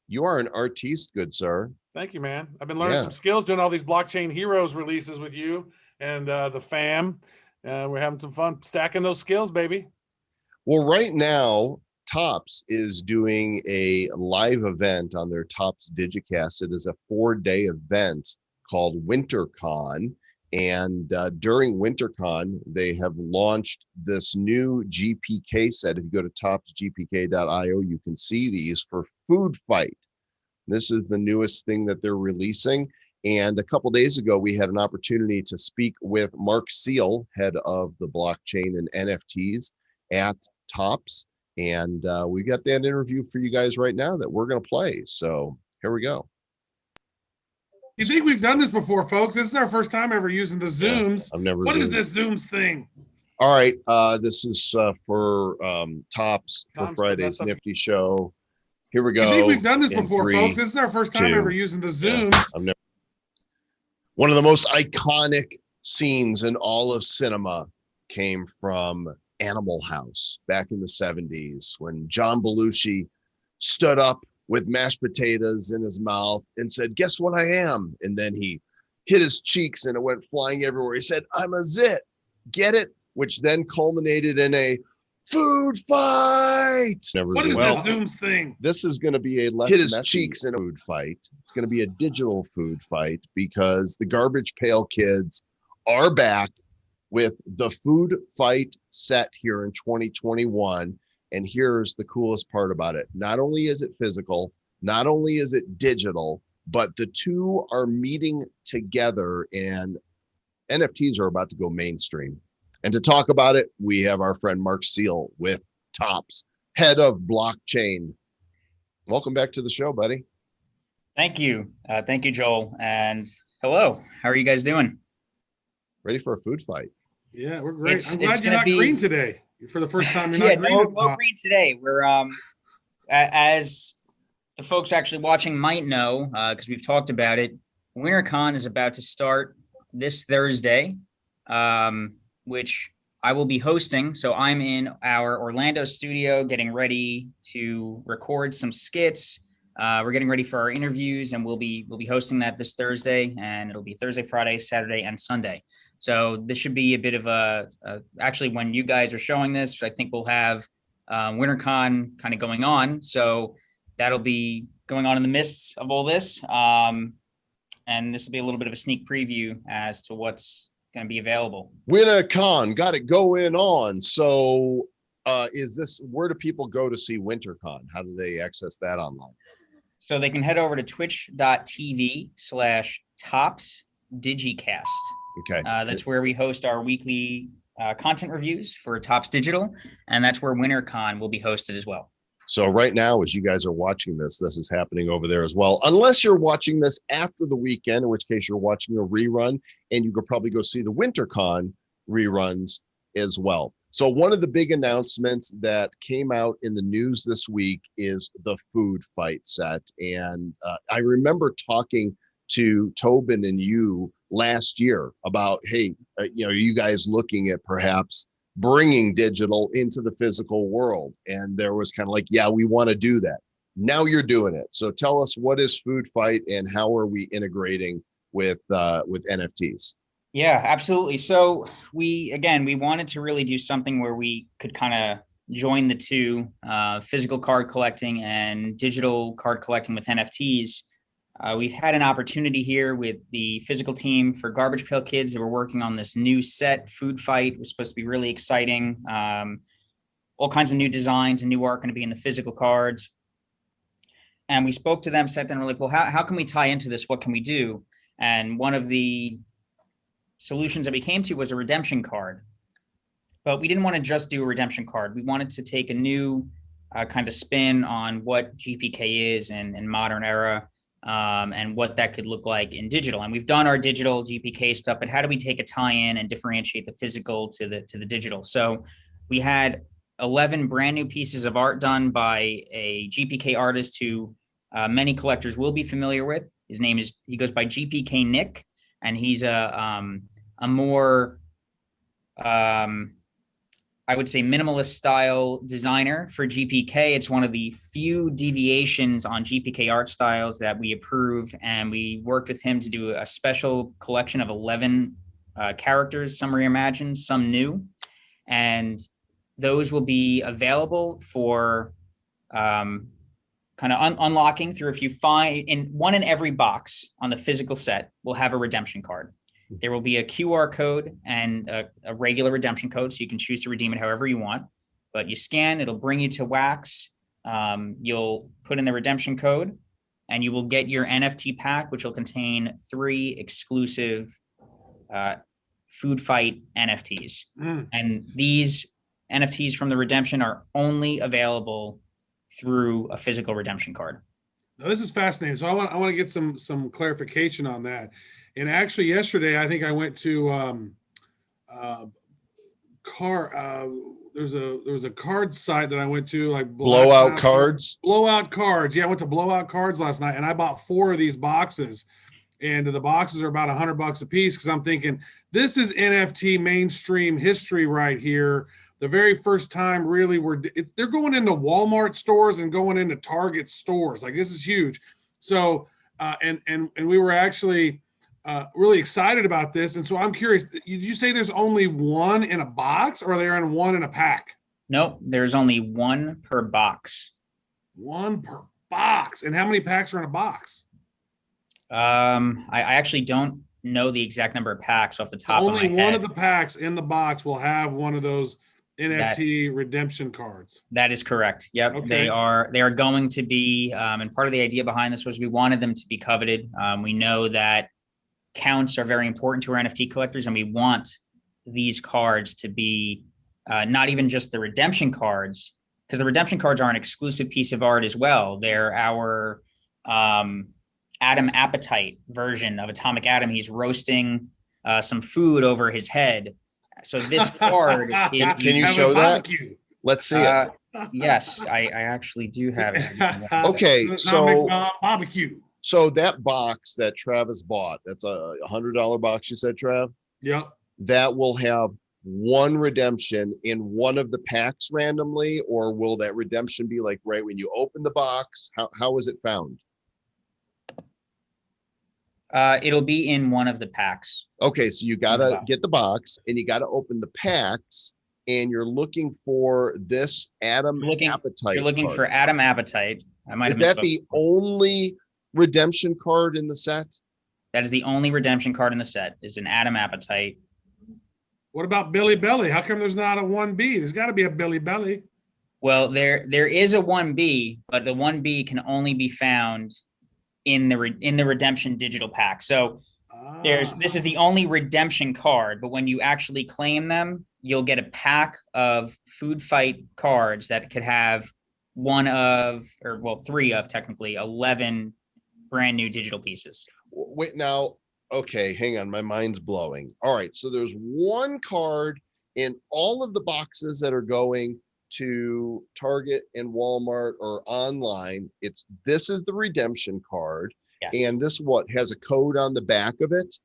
You are an artiste, good sir. Thank you, man. I've been learning some skills doing all these blockchain heroes releases with you and the fam. We're having some fun stacking those skills, baby. Well, right now, Topps is doing a live event on their Topps Digicast. It is a 4-day event called WinterCon. And during WinterCon, they have launched this new GPK set. If you go to toppsgpk.io, you can see these for Food Fight. This is the newest thing that they're releasing. And a couple days ago, we had an opportunity to speak with Marc Seal, head of the blockchain and NFTs at Topps. And we got that interview for you guys right now that we're going to play. So here we go. You think we've done this before, folks? This is our first time ever using the Zooms. I've never. What is this Zooms thing? All right. This is for Topps for Friday's Nifty Show. Here we go. You think we've done this before, folks? This is our first time ever using the Zooms. Yeah, one of the most iconic scenes in all of cinema came from Animal House back in the 70s when John Belushi stood up with mashed potatoes in his mouth and said, "Guess what I am?" And then he hit his cheeks and it went flying everywhere. He said, "I'm a zit. Get it?" Which then culminated in a food fight. What is this Zooms thing? This is going to be a less hit his cheeks in a food fight. It's going to be a digital food fight because the Garbage Pail Kids are back with the food fight set here in 2021. And here's the coolest part about it. Not only is it physical, not only is it digital, but the two are meeting together and NFTs are about to go mainstream. And to talk about it, we have our friend Marc Seal with Topps, head of blockchain. Welcome back to the show, buddy. Thank you. Thank you, Joel. And hello. How are you guys doing? Ready for a food fight? Yeah, we're great. I'm glad you're not green today. For the first time, you're not green. No green today. We're as the folks actually watching might know, because we've talked about it, WinterCon is about to start this Thursday, which I will be hosting. So I'm in our Orlando studio getting ready to record some skits. We're getting ready for our interviews, and we'll be hosting that this Thursday, and it'll be Thursday, Friday, Saturday, and Sunday. So this should be a bit of actually when you guys are showing this, I think we'll have WinterCon kind of going on. So that'll be going on in the midst of all this. And this will be a little bit of a sneak preview as to what's going to be available. WinterCon got it going on. So is this, where do people go to see WinterCon? How do they access that online? So they can head over to twitch.tv/TopsDigicast. Okay. That's where we host our weekly content reviews for Tops Digital, and that's where WinterCon will be hosted as well. So right now, as you guys are watching this, this is happening over there as well. Unless you're watching this after the weekend, in which case you're watching a rerun, and you could probably go see the WinterCon reruns as well. So one of the big announcements that came out in the news this week is the food fight set. And I remember talking to Tobin and you last year about, hey, are you guys looking at perhaps bringing digital into the physical world? And there was kind of like, yeah, we want to do that. Now you're doing it. So tell us, what is food fight and how are we integrating with NFTs? Yeah, absolutely. So we wanted to really do something where we could kind of join the two, physical card collecting and digital card collecting with NFTs. We've had an opportunity here with the physical team for Garbage Pail Kids that we're working on this new set, Food Fight. It was supposed to be really exciting. All kinds of new designs and new art going to be in the physical cards. And we spoke to them, sat down, and we're like, well, how can we tie into this? What can we do? And one of the solutions that we came to was a redemption card. But we didn't want to just do a redemption card. We wanted to take a new kind of spin on what GPK is in modern era. And what that could look like in digital. And we've done our digital GPK stuff, but how do we take a tie-in and differentiate the physical to the digital? So we had 11 brand new pieces of art done by a GPK artist who many collectors will be familiar with. He goes by GPK Nick, and he's a more I would say minimalist style designer for GPK. It's one of the few deviations on GPK art styles that we approve. And we worked with him to do a special collection of 11 characters, some reimagined, some new. And those will be available for kind of unlocking through, if you find one in every box on the physical set will have a redemption card. There will be a QR code and a regular redemption code, so you can choose to redeem it however you want. But you scan, it'll bring you to Wax. You'll put in the redemption code, and you will get your NFT pack, which will contain 3 exclusive Food Fight NFTs. And these NFTs from the redemption are only available through a physical redemption card. Now, this is fascinating. So I want to get some clarification on that. And actually, yesterday, I think I went to there was a card site that I went to, like Blowout Cards. Blowout Cards. Yeah, I went to Blowout Cards last night, and I bought 4 of these boxes. And the boxes are about $100 a piece, because I'm thinking this is NFT mainstream history right here. The very first time, really, they're going into Walmart stores and going into Target stores. Like, this is huge. So, and we were actually really excited about this. And so I'm curious, did you say there's only 1 in a box, or are there in 1 in a pack? Nope, there's only 1 per box. 1 per box. And how many packs are in a box? I actually don't know the exact number of packs off the top of my head. Only one of the packs in the box will have one of those NFT redemption cards. That is correct. Yep. Okay. They are going to be, and part of the idea behind this was we wanted them to be coveted. We know that counts are very important to our NFT collectors, and we want these cards to be not even just the redemption cards, because the redemption cards are an exclusive piece of art as well. They're our Adam Appetite version of Atomic Adam. He's roasting some food over his head. So this card, can you show that? Let's see it. Yes, I actually do have it. Okay, so barbecue. So that box that Travis bought, that's a $100 box, you said, Trav? Yep. That will have 1 redemption in one of the packs randomly, or will that redemption be like right when you open the box? How is it found? It'll be in one of the packs. Okay, so you gotta get the box, and you gotta open the packs, and you're looking for this Adam Appetite. You're looking for Adam Appetite. Is that the only redemption card in the set? That is the only redemption card in the set, is an Adam Appetite. What about Billy Belly? How come there's not a 1B? There's got to be a Billy Belly. Well, there is a 1B, but the 1B can only be found in the redemption digital pack. So this is the only redemption card, but when you actually claim them, you'll get a pack of Food Fight cards that could have three of technically 11 brand new digital pieces. Wait, now, okay, hang on, my mind's blowing. All right, so there's one card in all of the boxes that are going to Target and Walmart or online. This is the redemption card. Yes. And this has a code on the back of it?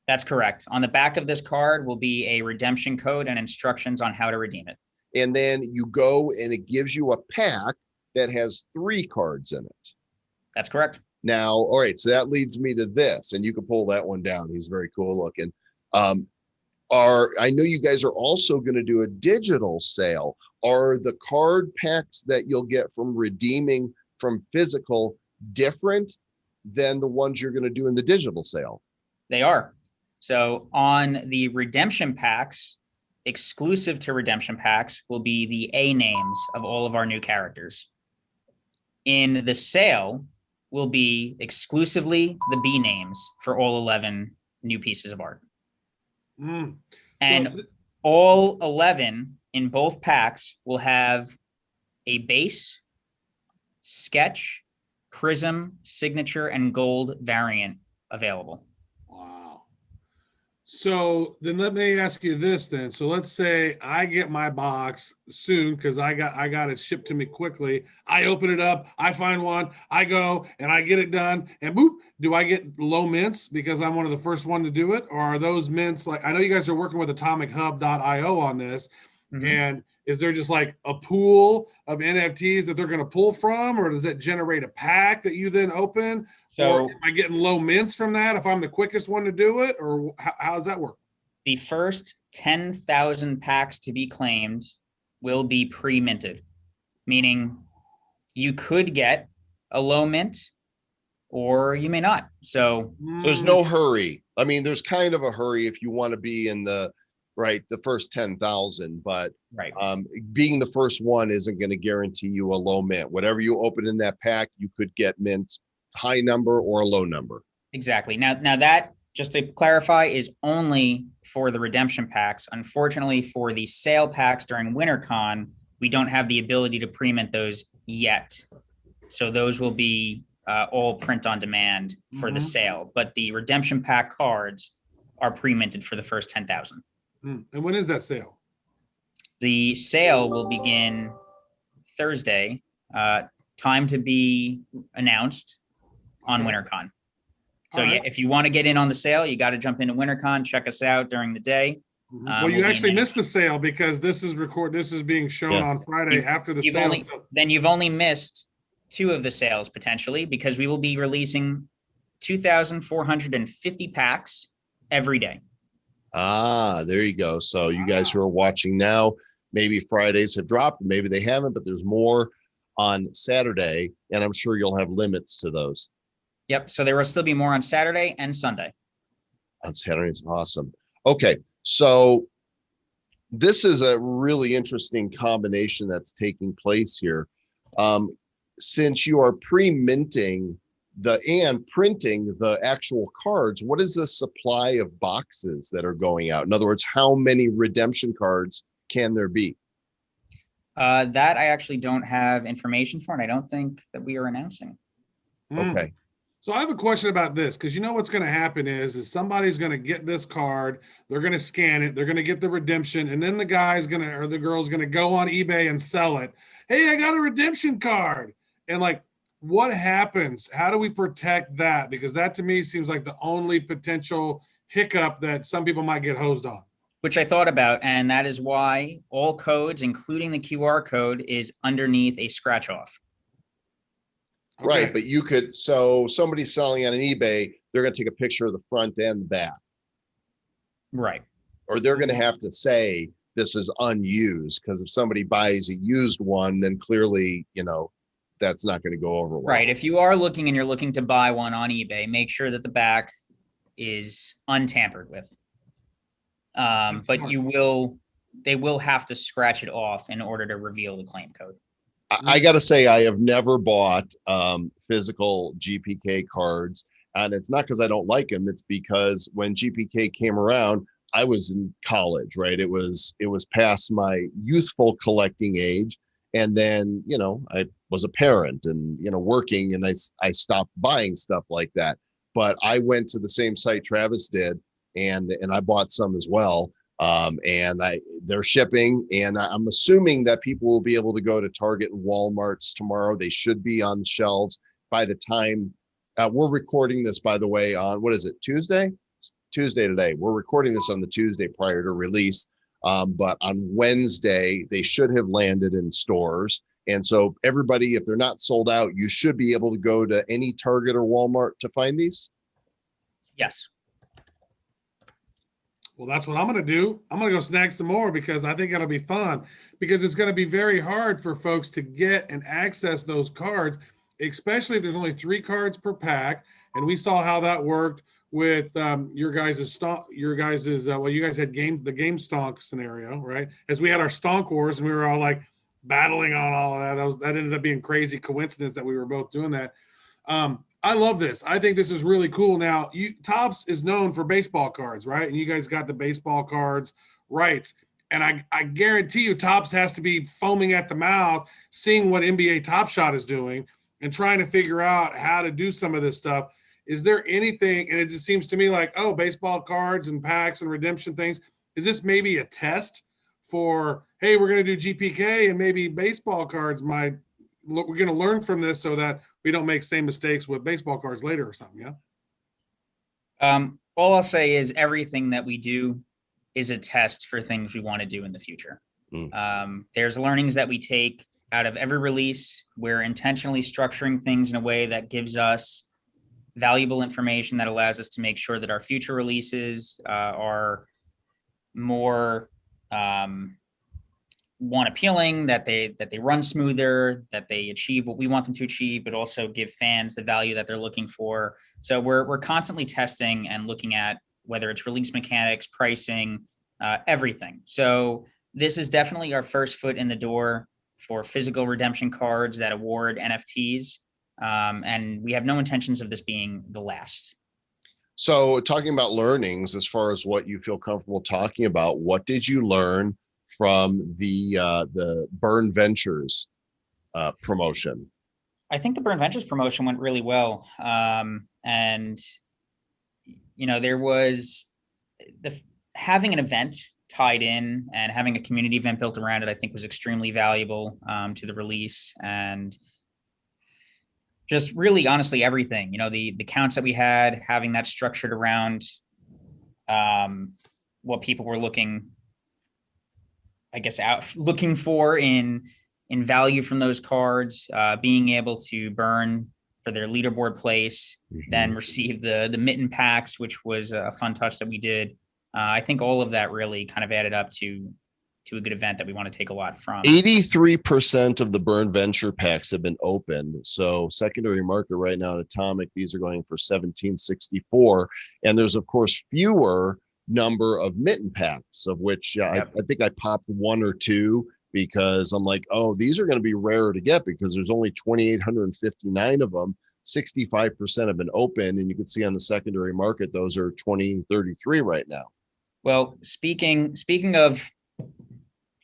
That's correct. On the back of this card will be a redemption code and instructions on how to redeem it. And then you go and it gives you a pack that has 3 cards in it. That's correct. Now, all right, so that leads me to this, and you can pull that one down. He's very cool looking. I know you guys are also going to do a digital sale. Are the card packs that you'll get from redeeming from physical different than the ones you're going to do in the digital sale? They are. So on the redemption packs, exclusive to redemption packs will be the A names of all of our new characters. In the sale will be exclusively the B names for all 11 new pieces of art. And all 11 in both packs will have a base, sketch, prism, signature, and gold variant available. Wow. So then let me ask you this then. So let's say I get my box soon because I got it shipped to me quickly. I open it up, I find one, I go and I get it done, and boop, do I get low mints because I'm one of the first one to do it? Or are those mints like, I know you guys are working with atomichub.io on this, and is there just like a pool of NFTs that they're going to pull from, or does it generate a pack that you then open? So or am I getting low mints from that if I'm the quickest one to do it, or how does that work? the first 10,000 packs to be claimed will be pre-minted, meaning you could get a low mint or you may not. So there's no hurry. I mean, there's kind of a hurry if you want to be in the first 10,000, but right. Being the first one isn't going to guarantee you a low mint. Whatever you open in that pack, you could get mints, high number or a low number. Exactly. Now that, just to clarify, is only for the redemption packs. Unfortunately, for the sale packs during WinterCon, we don't have the ability to pre-mint those yet. So those will be all print on demand for the sale, but the redemption pack cards are pre-minted for the first 10,000. And when is that sale? The sale will begin Thursday, time to be announced on WinterCon. So yeah, if you want to get in on the sale, you got to jump into WinterCon, check us out during the day. Well, you actually missed the sale because this is being shown on Friday after the sale. Then you've only missed 2 of the sales potentially, because we will be releasing 2,450 packs every day. There you go. So you guys who are watching now, maybe Fridays have dropped, maybe they haven't, but there's more on Saturday, and I'm sure you'll have limits to those. Yep. So there will still be more on Saturday and Sunday. On Saturday is awesome. Okay. So this is a really interesting combination that's taking place here. Since you are pre-minting and printing the actual cards, what is the supply of boxes that are going out? In other words, how many redemption cards can there be? That I actually don't have information for, and I don't think that we are announcing. Okay. So I have a question about this, because you know what's going to happen is somebody's going to get this card, they're going to scan it, they're going to get the redemption, and then the guy's going to, or the girl's going to go on eBay and sell it. Hey, I got a redemption card. And like, what happens? How do we protect that? Because that to me seems like the only potential hiccup that some people might get hosed on. Which I thought about, and that is why all codes, including the QR code, is underneath a scratch off. Okay. Right, but you could, so somebody's selling on an eBay, they're going to take a picture of the front and the back. Right. Or they're going to have to say this is unused, because if somebody buys a used one, then clearly, that's not going to go over well. Right. If you are looking and you're looking to buy one on eBay, make sure that the back is untampered with. But they will have to scratch it off in order to reveal the claim code. I got to say, I have never bought physical GPK cards, and it's not because I don't like them. It's because when GPK came around, I was in college, right? It was past my youthful collecting age, and then I was a parent and working, and I stopped buying stuff like that. But I went to the same site Travis did, and I bought some as well. And they're shipping, and I'm assuming that people will be able to go to Target and Walmart's tomorrow. They should be on the shelves by the time we're recording this, by the way, on what is it, Tuesday? It's Tuesday today. We're recording this on the Tuesday prior to release. But on Wednesday, they should have landed in stores. And so everybody, if they're not sold out, you should be able to go to any Target or Walmart to find these. Yes. Well, that's what I'm going to do. I'm going to go snag some more because I think it'll be fun, because it's going to be very hard for folks to get and access those cards, especially if there's only 3 cards per pack. And we saw how that worked with you guys had the game stonk scenario, right? As we had our stonk wars and we were all like battling on all of that. That ended up being crazy coincidence that we were both doing that. I love this. I think this is really cool. Now, Topps is known for baseball cards, right? And you guys got the baseball cards right. And I guarantee you Topps has to be foaming at the mouth, seeing what NBA Top Shot is doing and trying to figure out how to do some of this stuff. Is there anything, and it just seems to me like, baseball cards and packs and redemption things, is this maybe a test for, hey, we're going to do GPK and maybe baseball cards we're going to learn from this so that we don't make same mistakes with baseball cards later or something, yeah? All I'll say is everything that we do is a test for things we want to do in the future. There's learnings that we take out of every release. We're intentionally structuring things in a way that gives us valuable information that allows us to make sure that our future releases are more one appealing, that they run smoother, that they achieve what we want them to achieve, but also give fans the value that they're looking for. So we're constantly testing and looking at whether it's release mechanics, pricing, everything. So this is definitely our first foot in the door for physical redemption cards that award NFTs. And we have no intentions of this being the last. So talking about learnings, as far as what you feel comfortable talking about, what did you learn from the Burn Ventures promotion? I think the Burn Ventures promotion went really well. And, there was having an event tied in and having a community event built around it, I think was extremely valuable to the release. And just really, honestly, everything, the counts that we had, having that structured around what people were looking for in value from those cards, being able to burn for their leaderboard place, then receive the mitten packs, which was a fun touch that we did. I think all of that really kind of added up to a good event that we want to take a lot from. 83% of the Burn Venture packs have been opened. So secondary market right now at Atomic, these are going for $17.64. And there's, of course, fewer number of mitten packs, of which I think I popped 1 or 2 because I'm like, these are going to be rarer to get because there's only 2,859 of them. 65% have been opened, and you can see on the secondary market those are 2033 right now. Well, speaking of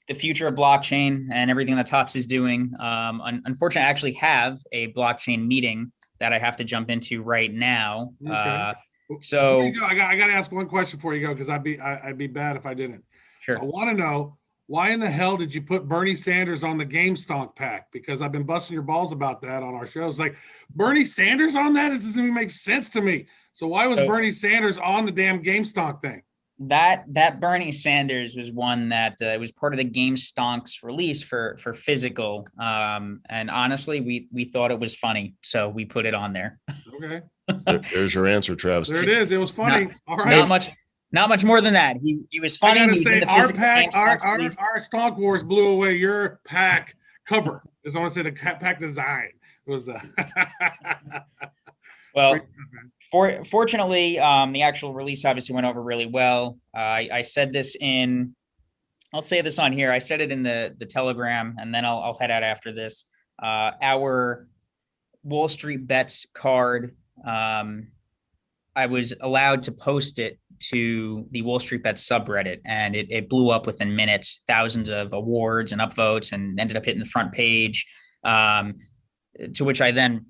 the future of blockchain and everything that Topps is doing, unfortunately, I actually have a blockchain meeting that I have to jump into right now. Okay. So I got to ask one question before you go, because I'd be bad if I didn't. Sure. So I want to know, why in the hell did you put Bernie Sanders on the Game Stonk pack? Because I've been busting your balls about that on our shows. Like, Bernie Sanders on that? This doesn't even make sense to me. So why was Bernie Sanders on the damn Game Stonk thing? That Bernie Sanders was one that was part of the Game Stonks release for physical. And honestly, we thought it was funny, so we put it on there. Okay. There's your answer, Travis. There it is. It was funny. All right. Not much more than that. He was funny. I gotta say, our pack, our Stonk Wars blew away your pack cover. Just want to say the pack design was. Well, Fortunately, the actual release obviously went over really well. I said this in, I'll say this on here. I said it in the Telegram, and then I'll head out after this. Our Wall Street Bets card, I was allowed to post it to the Wall Street Bets subreddit, and it blew up within minutes, thousands of awards and upvotes, and ended up hitting the front page. To which I then,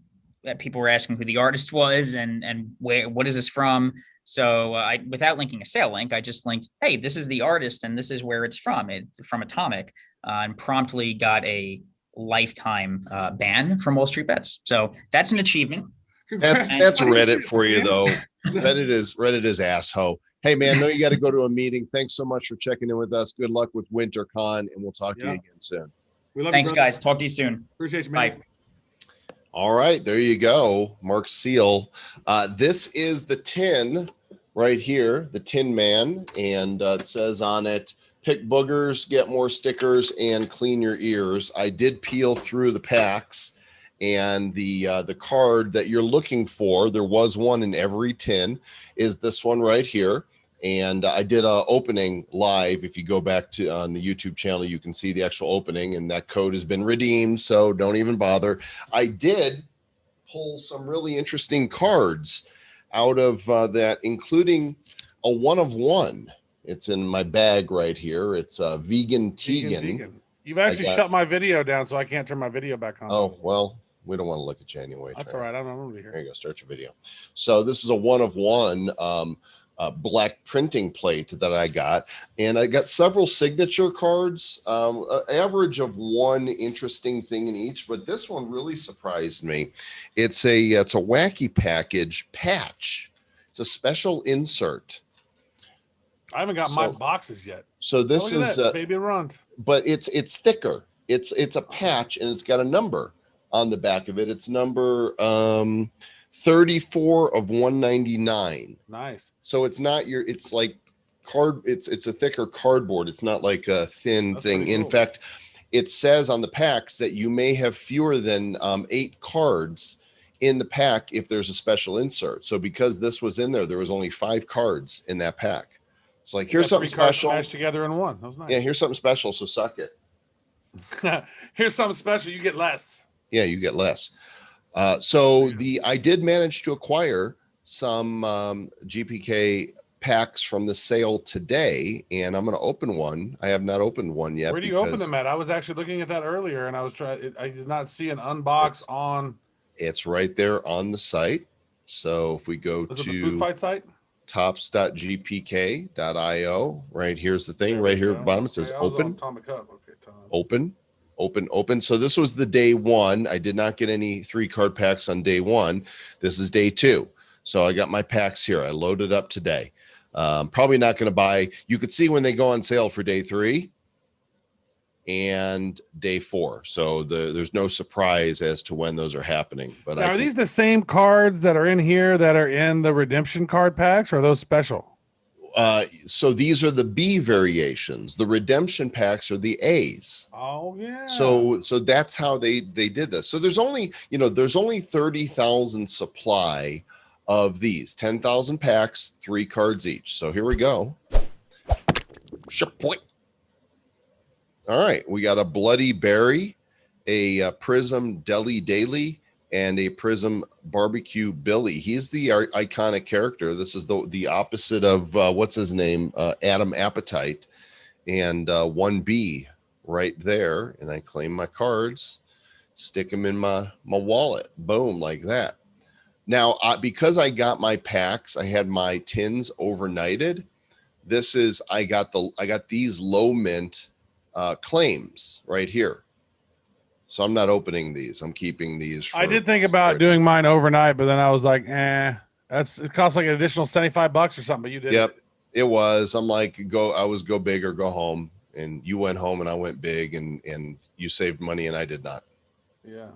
people were asking who the artist was and what is this from. So I, without linking a sale link, I just linked, hey, this is the artist and this is where it's from. It's from Atomic, and promptly got a lifetime ban from Wall Street Bets. So that's an achievement. That's Reddit for you, though. Reddit is assho. Hey, man, no, you got to go to a meeting. Thanks so much for checking in with us. Good luck with WinterCon, and we'll talk to you again soon. Thanks, guys. Talk to you soon. Appreciate you, man. Bye. All right, there you go, Marc Seal. This is the tin right here, the Tin Man, and it says on it, pick boogers, get more stickers, and clean your ears. I did peel through the packs, and the card that you're looking for, there was one in every tin, is this one right here. And I did a opening live. If you go back to on the YouTube channel, you can see the actual opening, and that code has been redeemed, so don't even bother. I did pull some really interesting cards out of that, including a 1 of 1. It's in my bag right here. It's a vegan Tegan. You've actually shut my video down, so I can't turn my video back on. Oh, well, we don't want to look at you anyway. That's all right. I'm going to be here. There you go. Start your video. So this is a 1 of 1 black printing plate that I got, and I got several signature cards, average of 1 interesting thing in each, but this one really surprised me. It's a wacky package patch. It's a special insert. I haven't got my boxes yet. So this is baby runt, but it's thicker. It's a patch, and it's got a number on the back of it. It's number 34 of 199. Nice. So it's not it's like card. It's a thicker cardboard. It's not like a thin thing. In fact, it says on the packs that you may have fewer than 8 cards in the pack if there's a special insert. So because this was in there, there was only 5 cards in that pack. It's like, here's something special. Smashed together in one. That was nice. Yeah, here's something special. So suck it. Here's something special. You get less. Yeah, you get less. I did manage to acquire some GPK packs from the sale today, and I'm going to open one. I have not opened one yet. Where do you open them at? I was actually looking at that earlier, and I was trying. I did not see an unbox on. It's right there on the site. So if we go to the food fight site, tops.gpk.io, right here's the thing. Right here at the bottom, it says open. Open. So this was the day 1. I did not get any 3 card packs on day 1. This is day 2. So I got my packs here. I loaded up today. Probably not going to buy. You could see when they go on sale for day 3 and day 4. So there's no surprise as to when those are happening. But now, are these the same cards that are in here that are in the redemption card packs, or are those special? So these are the B variations. The redemption packs are the A's. Oh yeah. So that's how they did this. So there's only 30,000 supply of these 10,000 packs, 3 cards each. So here we go. All right, we got a Bloody Berry, a Prism Deli Daily, and a Prism Barbecue Billy. He's the iconic character. This is the opposite of what's his name, Adam Appetite, and 1B right there. And I claim my cards, stick them in my wallet, boom, like that. Now, because I got my packs, I had my tins overnighted. I got these low mint claims right here. So I'm not opening these. I'm keeping these. I did think about doing mine overnight, but then I was like, it costs like an additional $75 or something, but you did. Yep, it was. I'm like, I was go big or go home. And you went home and I went big, and you saved money and I did not. Yeah.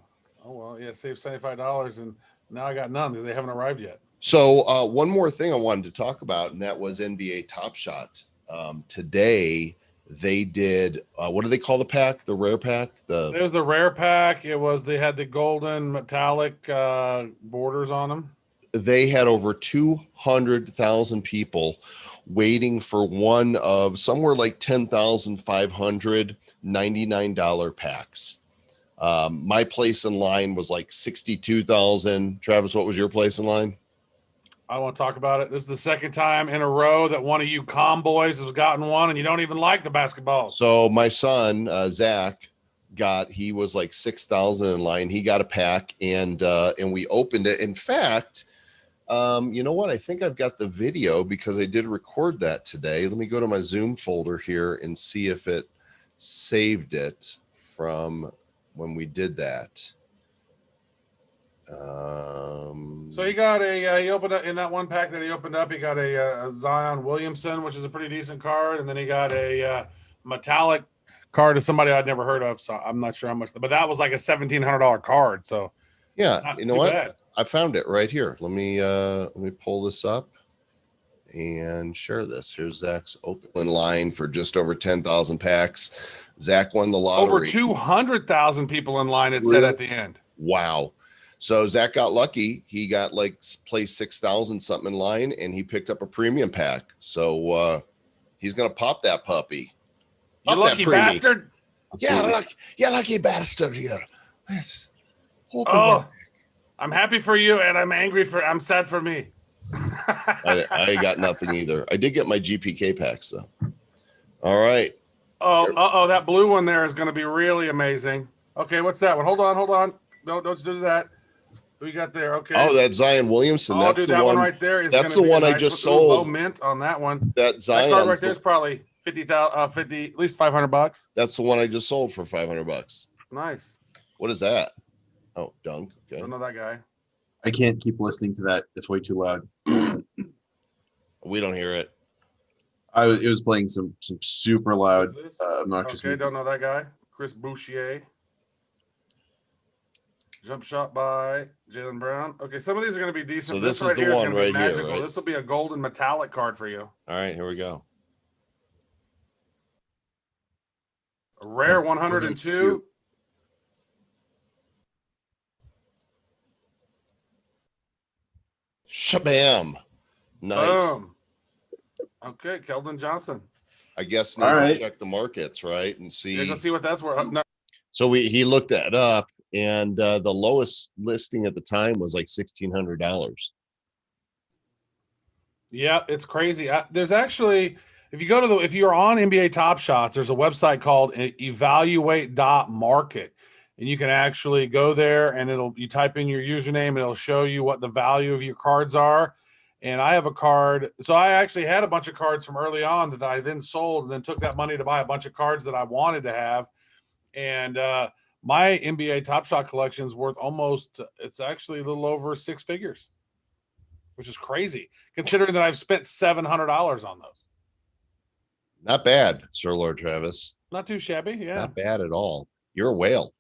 Oh, well, yeah, saved $75 and now I got none because they haven't arrived yet. So one more thing I wanted to talk about, and that was NBA Top Shot. Today, they did what do they call the pack? The rare pack? It was the rare pack. They had the golden metallic borders on them. they had over 200,000 people waiting for one of somewhere like 10,500 $99 packs. My place in line was like 62,000. Travis, what was your place in line? I don't want to talk about it. This is the second time in a row that one of you boys has gotten one, and you don't even like the basketball. So my son, Zach, he was like 6,000 in line. He got a pack, and we opened it. In fact, you know what? I think I've got the video because I did record that today. Let me go to my Zoom folder here and see if it saved it from when we did that. So he got he opened up in that one pack that he opened up. He got a Zion Williamson, which is a pretty decent card, and then he got a metallic card to somebody I'd never heard of. So I'm not sure how much, but that was like a $1,700 card. So yeah, you know what? Bad. I found it right here. Let me pull this up and share this. Here's Zach's open in line for just over 10,000 packs. Zach won the lottery. Over 200,000 people in line. It said at the end. Wow. So Zach got lucky. He got like place 6,000 something in line, and he picked up a premium pack. So he's gonna pop that puppy. You lucky bastard. Yeah, lucky bastard here. Yes. Oh, I'm happy for you, and I'm sad for me. I got nothing either. I did get my GPK packs though. All right. Oh, that blue one there is going to be really amazing. Okay, what's that one? Hold on. No, don't do that. We got there. Okay. Oh, that Zion Williamson. That's dude, that one right there is. That's the one I just sold. Low mint on that one. That Zion card right there is probably 50, at least $500. That's the one I just sold for $500. Nice. What is that? Oh, Dunk. Okay. Don't know that guy. I can't keep listening to that. It's way too loud. We don't hear it. It was playing some super loud, obnoxious. Okay, don't know that guy. Chris Boucher. Jump shot by Jaylen Brown. Okay, some of these are going to be decent. So this is the one right here. Right? This will be a golden metallic card for you. All right, here we go. A rare 102. Shabam. Nice. Boom. Okay, Keldon Johnson. I guess now right. Check the markets, right, and see. Yeah, go see what that's worth. No. So he looked that up, and the lowest listing at the time was like $1,600. Yeah, it's crazy. There's actually, if you're on NBA Top Shots, there's a website called evaluate.market, and you can actually go there and you type in your username and it'll show you what the value of your cards are. And I have a card. So I actually had a bunch of cards from early on that I then sold and then took that money to buy a bunch of cards that I wanted to have. And my NBA Top Shot collection is worth it's actually a little over six figures, which is crazy considering that I've spent $700 on those. Not bad, Sir Lord Travis. Not too shabby. Yeah. Not bad at all. You're a whale.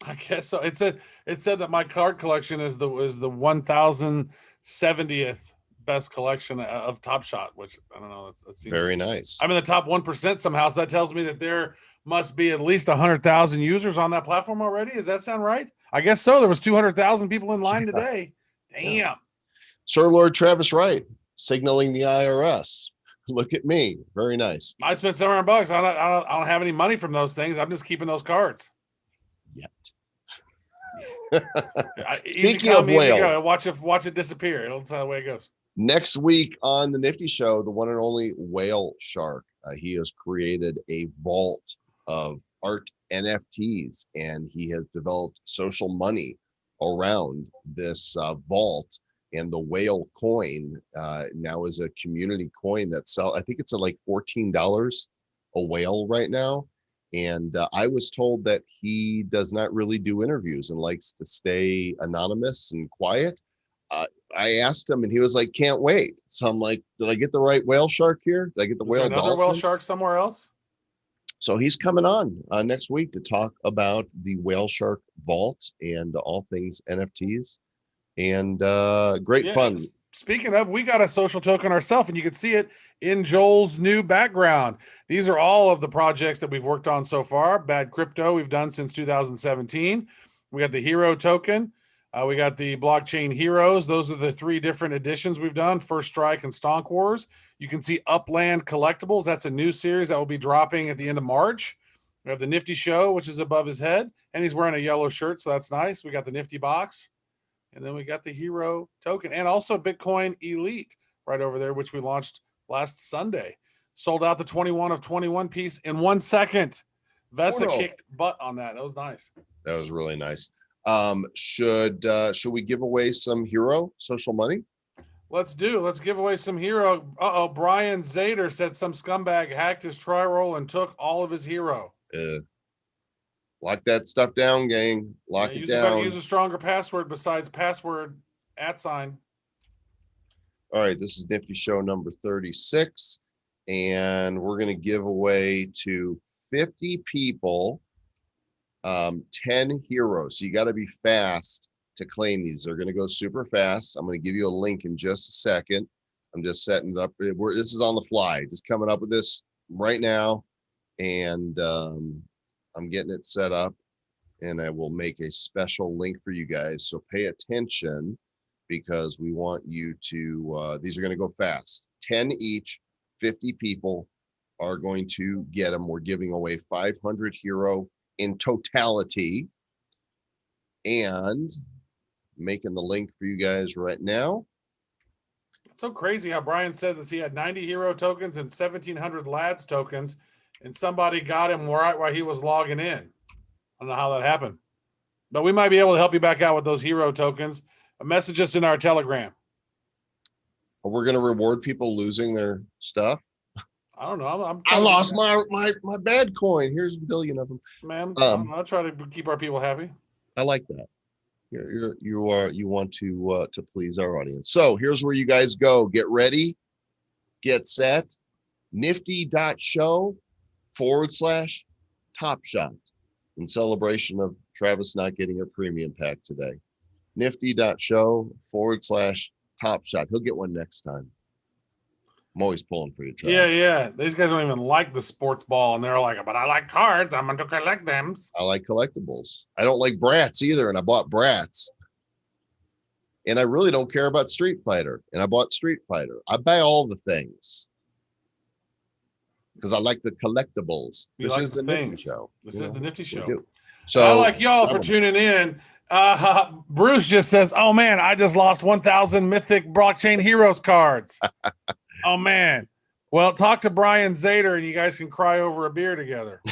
I guess so. It said that my card collection is the 1,070th best collection of Top Shot, which I don't know. That seems very nice. I'm in the top 1% somehow. So that tells me that there must be at least 100,000 users on that platform already. Does that sound right? I guess so. There was 200,000 people in line today. Damn. Yeah. Sir Lord Travis Wright signaling the IRS. Look at me. Very nice. I spent $700. I don't have any money from those things. I'm just keeping those cards. Yet. Speaking of whales, watch it disappear. That's how the way it goes. Next week on the Nifty Show, the one and only Whale Shark. He has created a vault of art NFTs, and he has developed social money around this vault. And the whale coin now is a community coin that I think it's at like $14 a whale right now. And I was told that he does not really do interviews and likes to stay anonymous and quiet. I asked him and he was like, can't wait. So I'm like, did I get the right whale shark here? Did I get the whale dolphin? Another whale shark somewhere else? So he's coming on next week to talk about the Whale Shark Vault and all things NFTs. And great fun. Speaking of, we got a social token ourselves, and you can see it in Joel's new background. These are all of the projects that we've worked on so far. Bad Crypto we've done since 2017. We got the Hero token. We got the blockchain heroes. Those are the 3 different editions we've done: First Strike and Stonk Wars. You can see Upland Collectibles. That's a new series that will be dropping at the end of March. We have the Nifty Show, which is above his head, and he's wearing a yellow shirt, so that's nice. We got the Nifty Box, and then we got the Hero Token, and also Bitcoin Elite right over there, which we launched last Sunday. Sold out the 21 of 21 piece in 1 second. Vesa kicked butt on that. That was nice. That was really nice. Should we give away some Hero social money? Let's give away some Hero. Brian Zader said some scumbag hacked his tri-roll and took all of his Hero. Lock that stuff down, gang. Lock it down. Use a stronger password besides password @. All right, this is Nifty Show number 36, and we're going to give away to 50 people 10 heroes. So you got to be fast to claim these. They're going to go super fast. I'm going to give you a link in just a second. I'm just setting it up. This is on the fly, just coming up with this right now, and I'm getting it set up, and I will make a special link for you guys. So pay attention, because we want you to, these are going to go fast. 10 each, 50 people are going to get them. We're giving away 500 Hero in totality, and making the link for you guys right now. It's so crazy how Brian said this. He had 90 Hero tokens and 1,700 Lads tokens, and somebody got him right while he was logging in. I don't know how that happened, but we might be able to help you back out with those Hero tokens. Message us in our Telegram. We're going to reward people losing their stuff. I don't know. I lost my bad coin. Here's a billion of them. Man, I'll try to keep our people happy. I like that. You want to please our audience. So here's where you guys go. Get ready, get set. Nifty.show/Top Shot in celebration of Travis not getting a premium pack today. Nifty.show/Top Shot. He'll get one next time. I'm always pulling for you, Travis. Yeah. These guys don't even like the sports ball, and they're like, but I like cards. I'm going to collect them. I like collectibles. I don't like brats either, and I bought brats. And I really don't care about Street Fighter, and I bought Street Fighter. I buy all the things because I like the collectibles. This is the Nifty Show. This is the Nifty Show. So I like y'all for tuning in. Bruce just says, oh man, I just lost 1,000 Mythic Blockchain Heroes cards. Oh man. Well, talk to Brian Zader and you guys can cry over a beer together.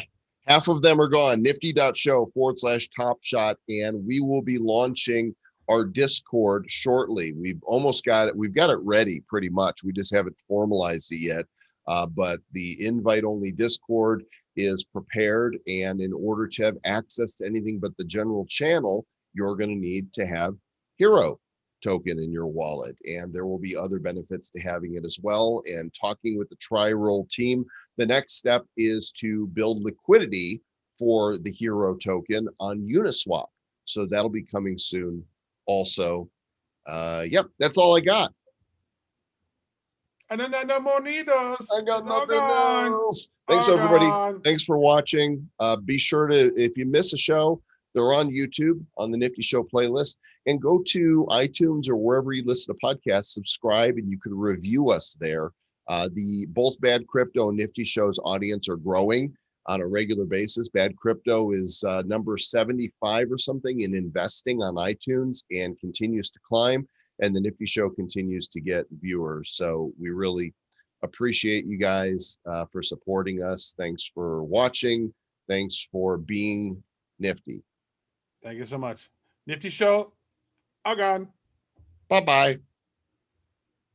Half of them are gone. Nifty.show/Top Shot, and we will be launching our Discord shortly. We've almost got it. We've got it ready pretty much. We just haven't formalized it yet. But the invite-only Discord is prepared, and in order to have access to anything but the general channel, you're going to need to have Hero token in your wallet, and there will be other benefits to having it as well. And talking with the Tri-Roll team, the next step is to build liquidity for the Hero token on Uniswap. So that'll be coming soon also. Yep, that's all I got. And then no more needles. I got nothing else. Thanks, everybody. Thanks for watching. Be sure to, if you miss a show, they're on YouTube on the Nifty Show playlist. And go to iTunes or wherever you listen to podcasts, subscribe, and you can review us there. The both Bad Crypto and Nifty Show's audience are growing on a regular basis. Bad Crypto is number 75 or something in investing on iTunes and continues to climb. And the Nifty Show continues to get viewers. So we really appreciate you guys for supporting us. Thanks for watching. Thanks for being nifty. Thank you so much. Nifty Show. All gone. Bye-bye.